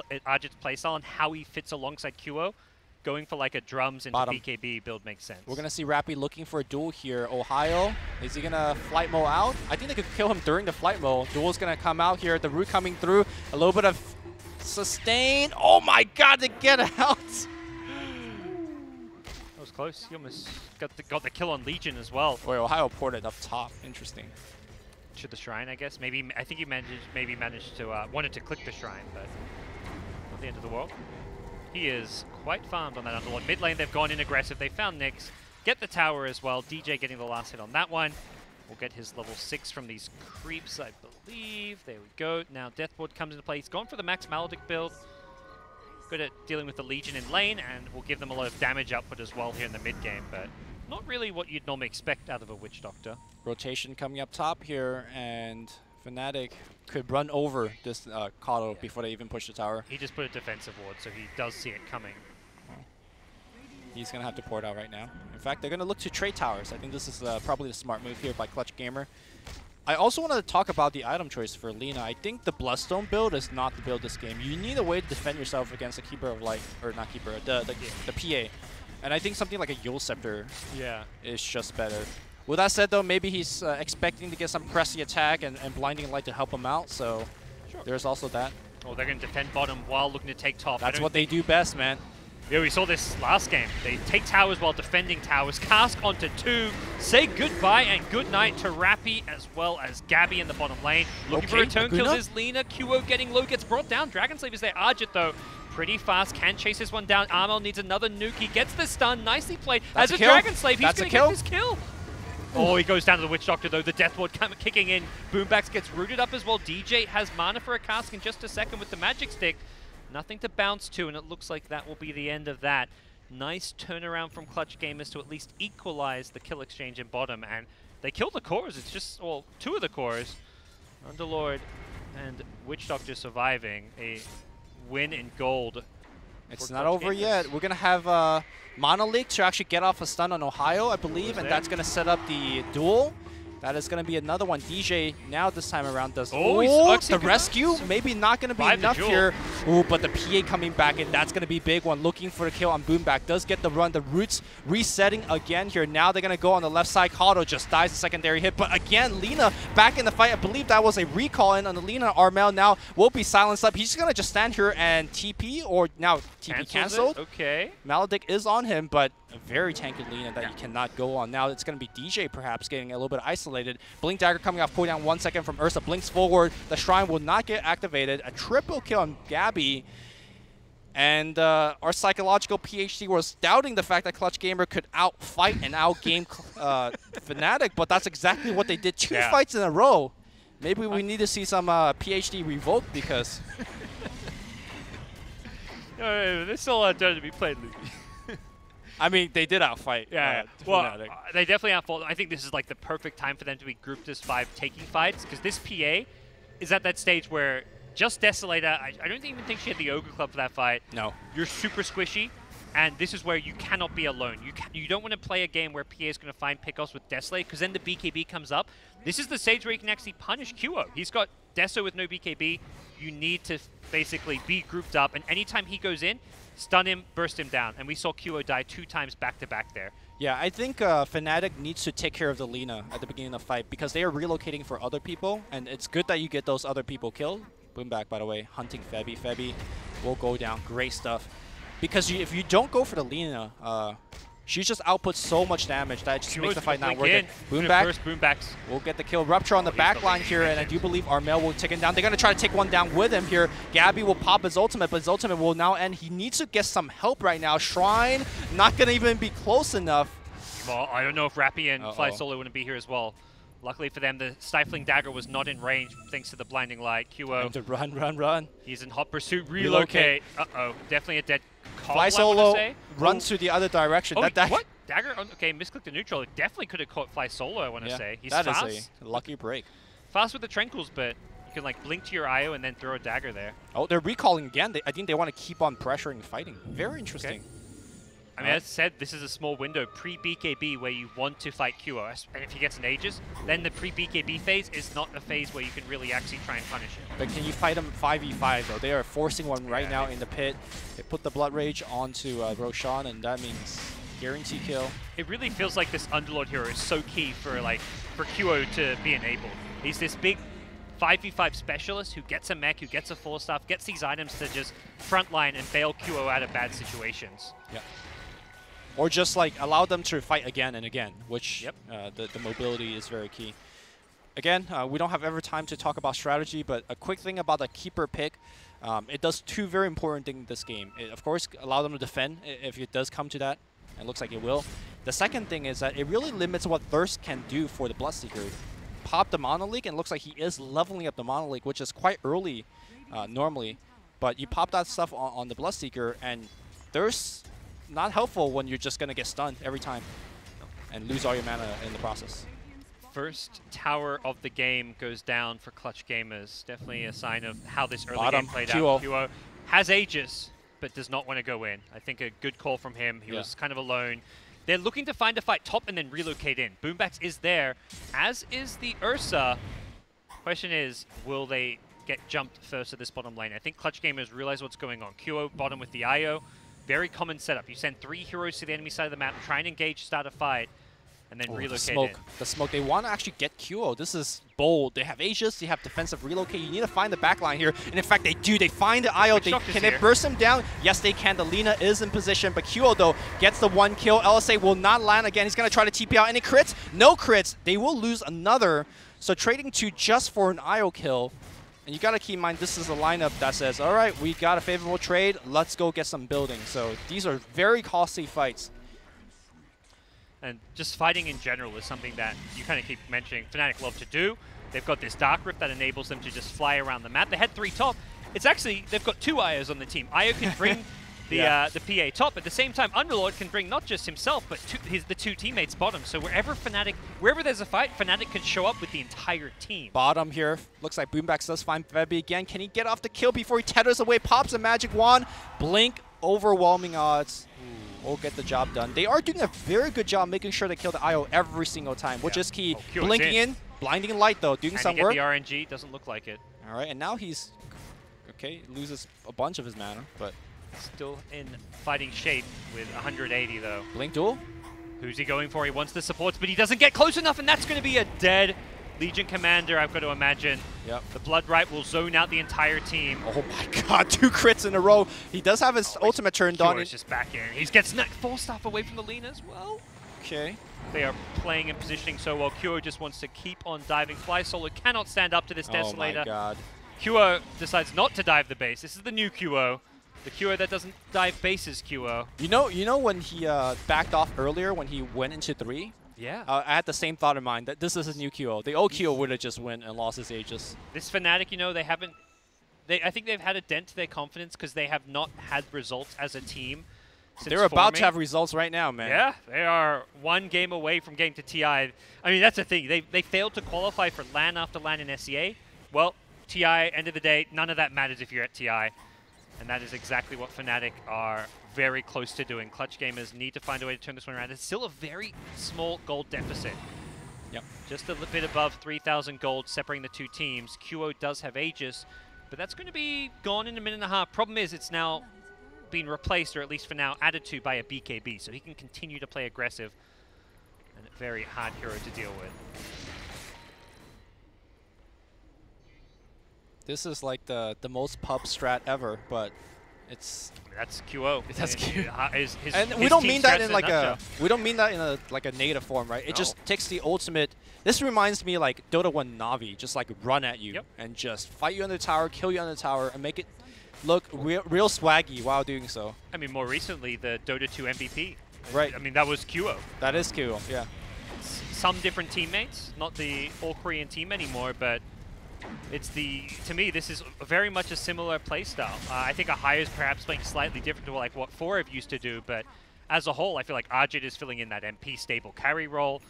playstyle and how he fits alongside QO, going for like a drums into BKB build makes sense. We're gonna see Rappy looking for a duel here. Ohio, is he gonna flight mode out? I think they could kill him during the flight mode. Duel's gonna come out here. The root coming through. A little bit of sustain. Oh my god, to get out! That was close. He almost got the kill on Legion as well. Wait, Ohio ported up top. Interesting. To the shrine, I guess. Maybe I think he managed to wanted to click the shrine, but not the end of the world. He is quite farmed on that Underlord. Mid lane, they've gone in aggressive. They found Nyx. Get the tower as well. DJ getting the last hit on that one. We'll get his level 6 from these creeps, I believe. There we go. Now Deathboard comes into play. He's gone for the max Maledict build. Good at dealing with the Legion in lane, and will give them a lot of damage output as well here in the mid game, but not really what you'd normally expect out of a Witch Doctor. Rotation coming up top here, and Fnatic could run over this Kato before they even push the tower. He just put a defensive ward, so he does see it coming. He's going to have to pour it out right now. In fact, they're going to look to trade towers. I think this is probably the smart move here by Clutch Gamer. I also want to talk about the item choice for Lina. I think the Bloodstone build is not the build this game. You need a way to defend yourself against the Keeper of Light, or not Keeper, the PA. And I think something like a Yule Scepter is just better. With that said, though, maybe he's expecting to get some Cressy attack and Blinding Light to help him out, so there's also that. Oh, they're going to defend bottom while looking to take top. That's what they do best, man. Yeah, we saw this last game. They take towers while defending towers, cast onto 2, say goodbye and good night to Rappy as well as Gabby in the bottom lane. Looking for return kills is Lina. QO getting low, gets brought down. Dragon Slave is there. Arjit, though, pretty fast, can chase this one down. Armel needs another nuke. He gets the stun. Nicely played. As a Dragon Slave, he's going to get this kill. Oh, he goes down to the Witch Doctor, though. The Death Ward kicking in. Boombax gets rooted up as well. DJ has mana for a cask in just a second with the Magic Stick. Nothing to bounce to, and it looks like that will be the end of that. Nice turnaround from Clutch Gamers to at least equalize the kill exchange in bottom, and they killed the cores. It's just, well, 2 of the cores. Underlord and Witch Doctor surviving. A win in gold. It's not over yet. We're going to have Mana Leak to actually get off a stun on Ohio, I believe, and that's going to set up the duel. That is going to be another one. DJ now this time around does the rescue. Maybe not going to be enough here. Ooh, but the PA coming back in. That's going to be a big one. Looking for the kill on Boomback. Does get the run. The Roots resetting again here. Now they're going to go on the left side. Kato just dies the secondary hit. But again, Lina back in the fight. I believe that was a recall in on the Lina. Armel now will be silenced up. He's going to just stand here and TP, or now TP canceled. Okay. Maledict is on him, but a very tanky Lina that you cannot go on. Now it's going to be DJ perhaps getting a little bit isolated. Blink Dagger coming off cooldown 1 second from Ursa. Blinks forward. The Shrine will not get activated. A triple kill on Gabby. And our psychological PhD was doubting the fact that Clutch Gamer could outfight and outgame Fnatic, but that's exactly what they did. 2 fights in a row. Maybe we need to see some PhD revoked because... There's still a lot to be played, Lucy. I mean, they did outfight. Well, they definitely outfought. I think this is like the perfect time for them to be grouped as 5 taking fights, because this PA is at that stage where just Desolator, I don't even think she had the Ogre Club for that fight. No. You're super squishy, and this is where you cannot be alone. You don't want to play a game where PA is going to find pickoffs with Desolator, because then the BKB comes up. This is the stage where you can actually punish QO. He's got Deso with no BKB. You need to basically be grouped up, and anytime he goes in, stun him, burst him down. And we saw QO die 2 times back-to-back there. Yeah, I think Fnatic needs to take care of the Lina at the beginning of the fight because they are relocating for other people, and it's good that you get those other people killed. Boomback, by the way, hunting Febby. Febby will go down. Great stuff. Because if you don't go for the Lina, she just outputs so much damage that it just makes the fight not worth it. Boombacks will get the kill. Rupture on the back line here, and I do believe Armel will take him down. They're going to try to take one down with him here. Gabby will pop his ultimate, but his ultimate will now end. He needs to get some help right now. Shrine, not going to even be close enough. Well, I don't know if Rappy and Fly Solo wouldn't be here as well. Luckily for them, the Stifling Dagger was not in range thanks to the Blinding Light. QO. And to run. He's in hot pursuit. Relocate. Uh-oh. Definitely a dead call, Fly Solo runs to the other direction. What? Dagger? Okay, misclicked the neutral. It definitely could have caught Fly Solo, I want to say. He's fast. That is a lucky break. Fast with the Trenkles, but you can like blink to your IO and then throw a dagger there. Oh, they're recalling again. I think they want to keep on pressuring and fighting. Very interesting. Okay. I mean, as I said, this is a small window pre-BKB where you want to fight QO. And if he gets an Aegis, then the pre-BKB phase is not a phase where you can really actually try and punish him. But can you fight him 5v5 though? They are forcing one right now in the pit. They put the Blood Rage onto Roshan, and that means guarantee kill. It really feels like this Underlord hero is so key for QO to be enabled. He's this big 5v5 specialist who gets a mech, who gets a full staff, gets these items to just frontline and bail QO out of bad situations. Yeah. Or just like allow them to fight again and again, which the mobility is very key. Again, we don't have ever time to talk about strategy, but a quick thing about the keeper pick. It does 2 very important things in this game. It, of course, allow them to defend if it does come to that. It looks like it will. The second thing is that it really limits what Thirst can do for the Bloodseeker. Pop the Mana Leak, and it looks like he is leveling up the Mana Leak, which is quite early normally. But you pop that stuff on the Bloodseeker, and Thirst not helpful when you're just going to get stunned every time and lose all your mana in the process. First tower of the game goes down for Clutch Gamers. Definitely a sign of how this early Bottom, game played QO. out. QO has Aegis, but does not want to go in. I think a good call from him. He was kind of alone. They're looking to find a fight top and then relocate in. Boombax is there, as is the Ursa. Question is, will they get jumped first at this bottom lane? I think Clutch Gamers realize what's going on. QO bottom with the IO. Very common setup. You send 3 heroes to the enemy side of the map, try and engage, start a fight, and then relocate in. The smoke. They want to actually get QO. This is bold. They have Aegis. They have defensive relocate. You need to find the backline here. And in fact, they do. They find the IO. Can they burst him down? Yes, they can. The Lina is in position. But QO, though, gets the 1 kill. LSA will not land again. He's going to try to TP out. Any crits? No crits. They will lose another. So trading 2 just for an IO kill. And you got to keep in mind, this is a lineup that says, all right, we got a favorable trade. Let's go get some building. So these are very costly fights. And just fighting in general is something that you kind of keep mentioning Fnatic love to do. They've got this Dark Rift that enables them to just fly around the map. They had 3 top. It's actually, they've got 2 IOs on the team. IO can bring the PA top. At the same time, Underlord can bring not just himself, but the 2 teammates bottom. So wherever there's a fight, Fnatic can show up with the entire team. Bottom here. Looks like Boombax does find Febby again. Can he get off the kill before he tethers away? Pops a magic wand. Blink. Overwhelming odds. Will get the job done. They are doing a very good job making sure they kill the IO every single time, which is key. Blinking in. Blinding light, though. Doing some work. The RNG. Doesn't look like it. All right, and now he's... Okay, loses a bunch of his mana, but... Still in fighting shape with 180, though. Blink duel? Who's he going for? He wants the supports, but he doesn't get close enough, and that's going to be a dead Legion Commander, I've got to imagine. Yep. The Blood Right will zone out the entire team. Oh my god, 2 crits in a row. He does have his ultimate turned on. He's just back in. He gets 4 staff away from the Lina as well. Okay. They are playing and positioning so well. Kyo just wants to keep on diving. Fly Solo cannot stand up to this Desolator. Oh my god. Kyo decides not to dive the base. This is the new Kyo. The QO that doesn't dive bases QO. You know when he backed off earlier when he went into 3? Yeah. I had the same thought in mind that this is his new QO. The old QO would have just went and lost his Aegis. This Fnatic, you know, they haven't... I think they've had a dent to their confidence because they have not had results as a team since They're about to have results right now, man. Yeah, they are 1 game away from getting to TI. I mean, that's the thing. They failed to qualify for LAN after LAN in SEA. Well, TI, end of the day, none of that matters if you're at TI. And that is exactly what Fnatic are very close to doing. Clutch Gamers need to find a way to turn this one around. It's still a very small gold deficit. Yep. Just a bit above 3,000 gold separating the 2 teams. QO does have Aegis, but that's going to be gone in a minute and a half. Problem is it's now been replaced, or at least for now, added to by a BKB, so he can continue to play aggressive. And a very hard hero to deal with. This is like the most pub strat ever, but it's that's QO. That's QO. And we don't mean that in like a like a native form, right? It just takes the ultimate. This reminds me like Dota 1 Na'Vi, just like run at you and just fight you on the tower, kill you on the tower, and make it look real swaggy while doing so. I mean, more recently the Dota 2 MVP. Right. I mean, that was QO. That is QO. Yeah. Some different teammates, not the all-Korean team anymore, but. It's to me, this is very much a similar playstyle. I think Ahaya is perhaps playing slightly different to like what Forev used to do, but as a whole, I feel like Ajit is filling in that MP stable carry role,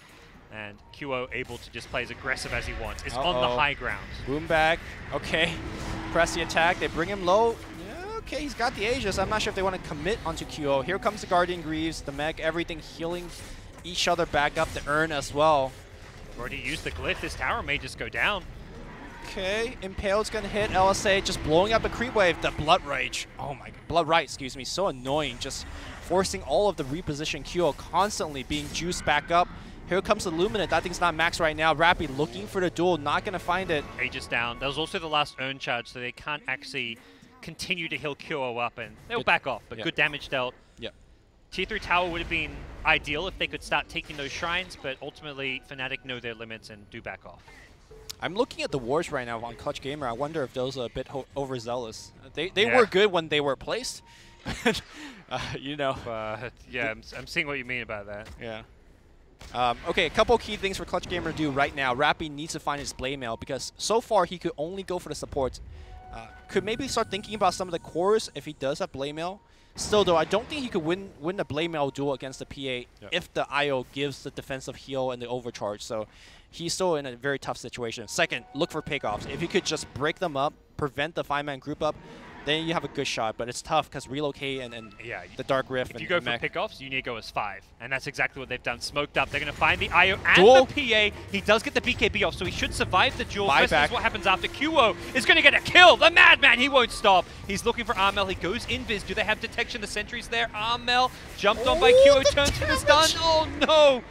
and QO able to just play as aggressive as he wants. It's on the high ground. Boom back. Okay. Press the attack. They bring him low. Yeah, okay, he's got the Aegis. I'm not sure if they want to commit onto QO. Here comes the Guardian Greaves, the Meg, everything healing each other back up, the Urn as well. Already used the Glyph. This tower may just go down. Okay, Impaled's gonna hit LSA, just blowing up a creep wave. The Blood Rage. Oh my god. Blood Right, excuse me. So annoying. Just forcing all of the repositioned QO constantly being juiced back up. Here comes the Luminant. That thing's not max right now. Rappy looking for the duel, not gonna find it. Aegis down. That was also the last Urn charge, so they can't actually continue to heal QO up, and they'll back off, but good damage dealt. Yeah. Tier 3 tower would have been ideal if they could start taking those shrines, but ultimately Fnatic know their limits and do back off. I'm looking at the wars right now on Clutch Gamer. I wonder if those are a bit overzealous. They were good when they were placed. You know. Yeah, I'm seeing what you mean about that. Yeah. Okay, a couple key things for Clutch Gamer to do right now. Rappy needs to find his Blade Mail because so far he could only go for the supports. Could maybe start thinking about some of the cores if he does have Blade Mail. Still, though, I don't think he could win the Blade Mail duel against the PA if the IO gives the defensive heal and the overcharge. So he's still in a very tough situation. Second, look for pickoffs. If he could just break them up, prevent the 5-man group up, then you have a good shot. But it's tough because relocate and Yeah, the Dark Rift. if and you go for mech. pickoffs, you need to go as 5. And that's exactly what they've done. Smoked up. They're going to find the IO and Duel. the PA. He does get the BKB off, so he should survive the duel. Buyback. Question is what happens after. QO is going to get a kill. The Madman, he won't stop. He's looking for Armel. He goes invis. Do they have detection? The sentry's there. Armel jumped on by QO, turns for the stun. Oh, no.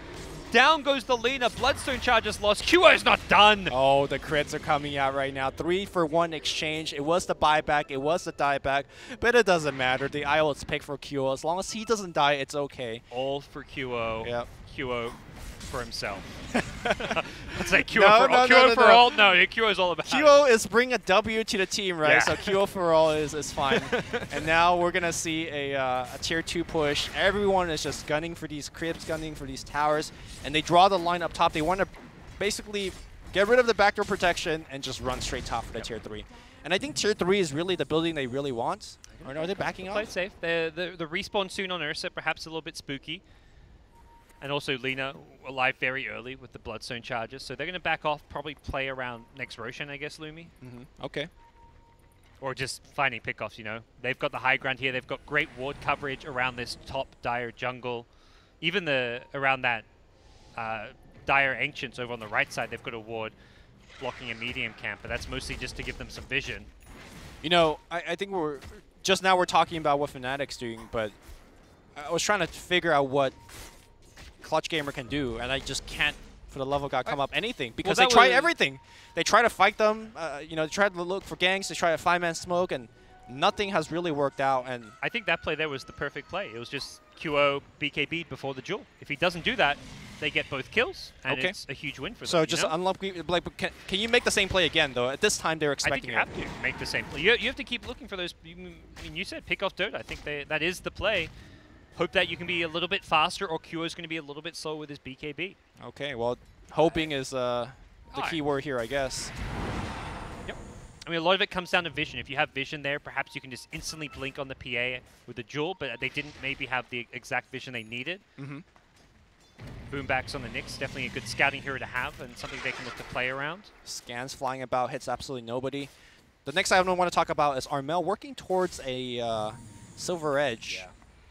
Down goes the Lina. Bloodstone charges lost. QO is not done. Oh, the crits are coming out right now. 3-for-1 exchange. It was the buyback. It was the dieback. But it doesn't matter. The IO is picked for QO. As long as he doesn't die, it's okay. All for QO. Yep. QO for himself. Let's say QO No, for no, all. no, QO no, for no. all. No, QO is all about QO is bring a W to the team, right? Yeah. So QO for all is fine. And now we're going to see a tier 2 push. Everyone is just gunning for these cribs, gunning for these towers. And they draw the line up top. They want to basically get rid of the backdoor protection and just run straight top for the tier 3. And I think tier 3 is really the building they really want. Or are they backing Play off? safe. The respawn soon on Ursa, perhaps a little bit spooky. And also Lina alive very early with the Bloodstone charges. So they're going to back off, probably play around next Roshan, I guess, Lumi. Okay. Or just finding pickoffs, you know. They've got the high ground here. They've got great ward coverage around this top Dire jungle. Even around that Dire Ancients over on the right side, they've got a ward blocking a medium camp. But that's mostly just to give them some vision. You know, I think just now we're talking about what Fnatic's doing, but I was trying to figure out what Clutch Gamer can do, and I just can't, for the love of God, come up anything because they try everything. They try to fight them, you know, they try to look for ganks, they try to 5-man smoke, and nothing has really worked out. And I think that play there was the perfect play. It was just QO BKB before the duel. If he doesn't do that, they get both kills, and it's a huge win for them. So just you know? unlucky. Like, can you make the same play again though? At this time, they're expecting I think you have to make the same play. You have to keep looking for those. I mean, you said pick off dirt. I think that is the play. Hope that you can be a little bit faster, or QO is going to be a little bit slow with his BKB. Okay, well, hoping is the key word here, I guess. Yep. I mean, a lot of it comes down to vision. If you have vision there, perhaps you can just instantly blink on the PA with the duel, but they didn't maybe have the exact vision they needed. Boombacks on the Nyx, definitely a good scouting hero to have, and something they can look to play around. Scans flying about, hits absolutely nobody. The next item I want to talk about is Armel working towards a Silver Edge. Yeah.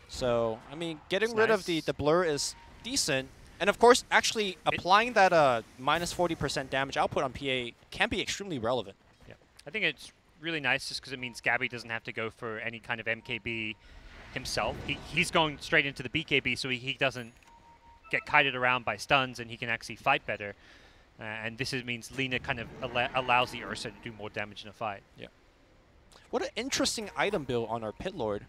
So, I mean, getting rid of the blur is decent. And of course, actually applying that minus 40% damage output on PA can be extremely relevant. Yeah. I think it's really nice just because it means Gabby doesn't have to go for any kind of MKB himself. He's going straight into the BKB, so he doesn't get kited around by stuns, and he can actually fight better. And this means Lina kind of allows the Ursa to do more damage in a fight. Yeah. What an interesting item build on our Pit Lord.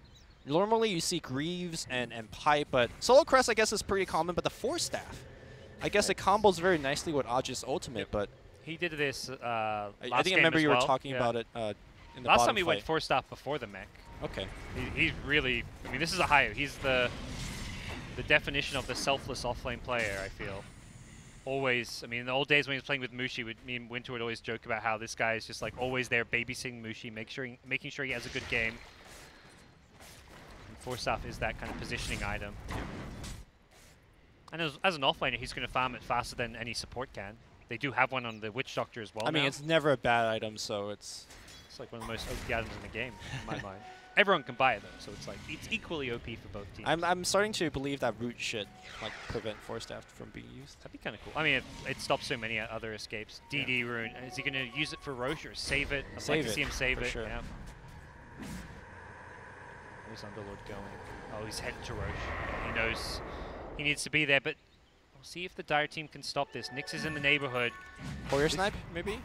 Normally you see Greaves and Pipe, but Solo Crest I guess is pretty common, but the Force Staff, I guess it combos very nicely with Aj's ultimate, but... He did this last I think I remember you were talking about it in the last time he fight. went 4-staff before the mech. Okay. He's really... I mean, this is a high. He's the definition of the selfless off-lane player, I feel. Always, I mean, in the old days when he was playing with Mushi, me and Winter would always joke about how this guy is just like always there babysitting Mushi, making sure he has a good game. Force Staff is that kind of positioning item. And as an offlaner, he's going to farm it faster than any support can. They do have one on the Witch Doctor as well. I mean, now. it's never a bad item, so it's like one of the most OP items in the game, in my mind. Everyone can buy it though, so it's like it's equally OP for both teams. I'm starting to believe that Root should like prevent Force Staff from being used. That'd be kind of cool. I mean, it stops so many other escapes. DD Rune, is he going to use it for Roche or save it? I'd like to see him save it. Sure. Yeah. Where's Underlord going? Oh, he's heading to Roche. He knows he needs to be there, but we'll see if the Dire team can stop this. Nyx is in the neighborhood. Warrior Snipe, maybe?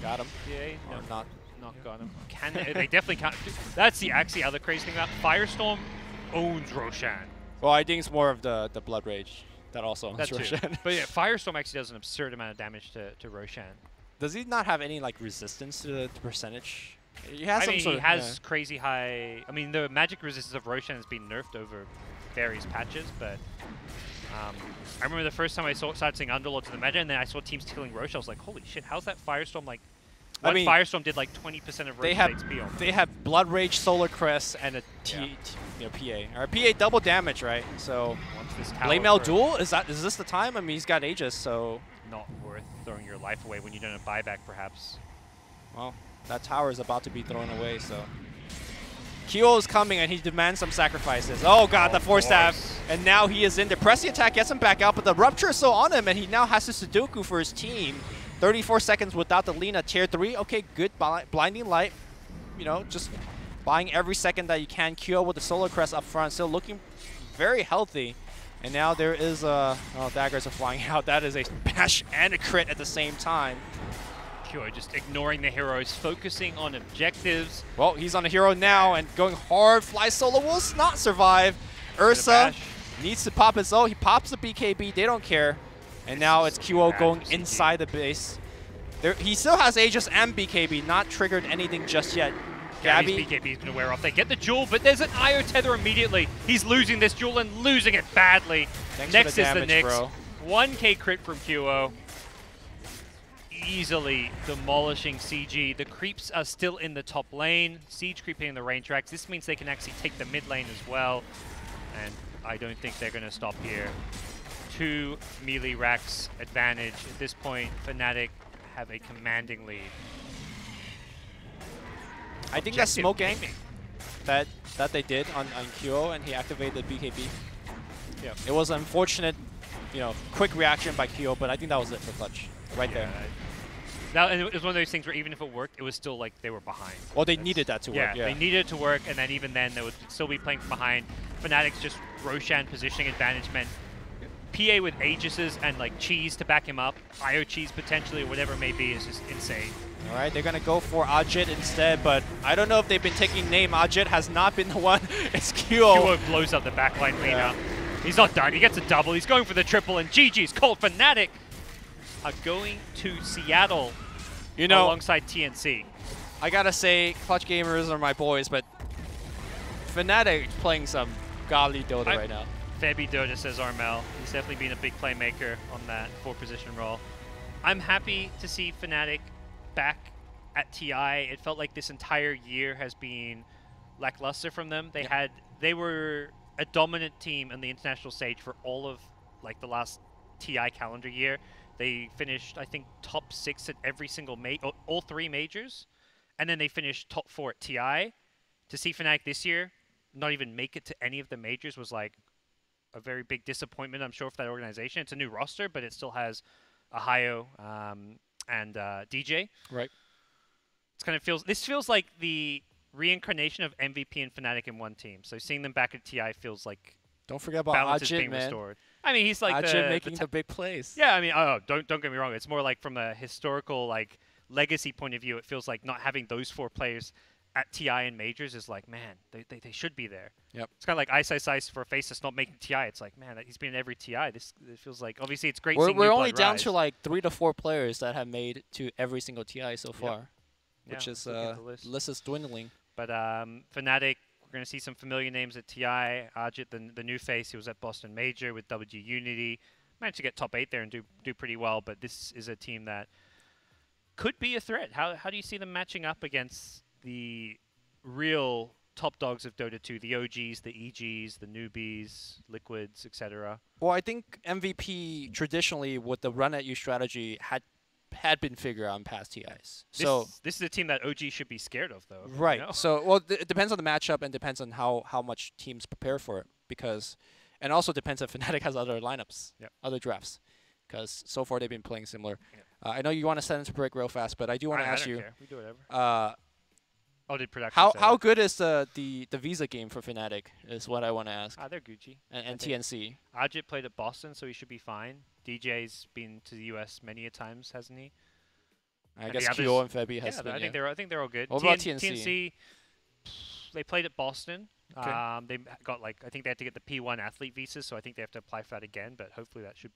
Got him. Yeah, Or no, not. got him. Can they definitely can't. That's the actually other crazy thing about Firestorm owns Roshan. Well, I think it's more of the Blood Rage that also owns That too. Roshan. But yeah, Firestorm actually does an absurd amount of damage to Roshan. Does he not have any like resistance to the percentage? He has I mean, sort he of, has crazy high. I mean, the magic resistance of Roshan has been nerfed over various patches, but I remember the first time I started seeing Underlord to the meta, and then I saw teams killing Roche. I was like, holy shit, how's that Firestorm like? One Firestorm did like 20% of Roche's HP on. They have Blood Rage, Solar Crest, and a PA. Or PA double damage, right? So Blamelel duel? Is this the time? I mean, he's got Aegis, so not worth throwing your life away when you don't have buyback, perhaps. Well, that tower is about to be thrown away, so. Kyo is coming and he demands some sacrifices. Oh god, the force stab. And now he is in there. Press the attack, gets him back out, but the Rupture is still on him and he now has to Sudoku for his team. 34 seconds without the Lina, tier 3. Okay, good blinding light. You know, just buying every second that you can. Kyo with the Solar Crest up front, still looking very healthy. And now there is oh, daggers are flying out. That is a bash and a crit at the same time. Kyo just ignoring the heroes, focusing on objectives. Well, he's on a hero now and going hard. Fly Solo will not survive. Ursa needs to pop his ult. He pops the BKB. They don't care. And now it's Kyo going inside the base. He still has Aegis and BKB, not triggered anything just yet. Gabby's BKB is going to wear off. They get the jewel, but there's an IO tether immediately. He's losing this jewel and losing it badly. Next is the Nyx. 1k crit from Kyo. Easily demolishing CG. The creeps are still in the top lane. Siege creeping in the range tracks. This means they can actually take the mid lane as well. And I don't think they're going to stop here. 2 melee racks advantage. At this point, Fnatic have a commanding lead. I think that smoke gank that they did on Kyo and he activated the BKB. Yeah, it was an unfortunate, you know, quick reaction by Kyo, but I think that was it for Clutch right there. Now, and it was one of those things where even if it worked, it was still like they were behind. Well, they needed that to work. Yeah, they needed it to work, and then even then, they would still be playing from behind. Fnatic's just Roshan positioning advantage meant PA with Aegises and like Cheese to back him up, IO Cheese potentially, or whatever it may be, is just insane. All right, they're going to go for Ajit instead, but I don't know if they've been taking name. Ajit has not been the one. It's Kyo. Kyo blows up the backline Lina. He's not done. He gets a double. He's going for the triple, and GG's cold. Fnatic are going to Seattle, you know, alongside TNC. I got to say, Clutch Gamers are my boys, but Fnatic is playing some godly Dota right now. Febby Dota, says Armel. He's definitely been a big playmaker on that 4-position role. I'm happy to see Fnatic back at TI. It felt like this entire year has been lackluster from them. They were a dominant team on the international stage for all of like the last TI calendar year. They finished, I think, top 6 at every single all 3 majors, and then they finished top 4 at TI. To see Fnatic this year not even make it to any of the majors was like a very big disappointment, I'm sure, for that organization. It's a new roster, but it still has Ohio and DJ. Right. It's kind of this feels like the reincarnation of MVP and Fnatic in one team. So seeing them back at TI feels like don't forget about balance Ajit, is being restored. I mean, he's like Ajit making the big plays. Yeah, I mean, don't get me wrong. It's more like from a historical like legacy point of view. It feels like not having those 4 players at TI and majors is like, man, they should be there. Yep. It's kind of like Ice for a face that's not making TI. It's like, man, he's been in every TI. It feels like, obviously, it's great seeing We're new only blood down rise. to like 3 to 4 players that have made to every single TI so far, which is list is dwindling. But Fnatic, we're going to see some familiar names at TI. Ajit, the new face, he was at Boston Major with WG Unity. Managed to get top 8 there and do pretty well, but this is a team that could be a threat. How do you see them matching up against the real top dogs of Dota 2, the OGs, the EGs, the newbies, Liquids, etc.? Well, I think MVP traditionally with the run at you strategy had been figured out in past TIs. So this is a team that OG should be scared of, though. Right. You know? So well, it depends on the matchup and depends on how much teams prepare for it, because, and also depends if Fnatic has other lineups, other drafts, because so far they've been playing similar. I know you want to send into break real fast, but I do want to ask you. Care. We do whatever. Did production how good is the Visa game for Fnatic is what I want to ask. They're Gucci. And TNC. Ajit played at Boston, so he should be fine. DJ's been to the US many a times, hasn't he? I guess Kyo and Febby has been. I think they're all good. What about TNC? TNC, they played at Boston. Okay. They got I think they had to get the P1 athlete visa, so I think they have to apply for that again. But hopefully that should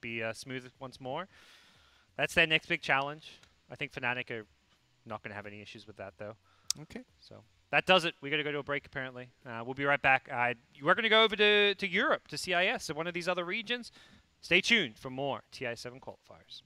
be smooth once more. That's their next big challenge. I think Fnatic are not going to have any issues with that, though. Okay. So that does it. We got to go to a break, apparently. We'll be right back. We're going to go over to Europe, to CIS, to one of these other regions. Stay tuned for more TI7 qualifiers.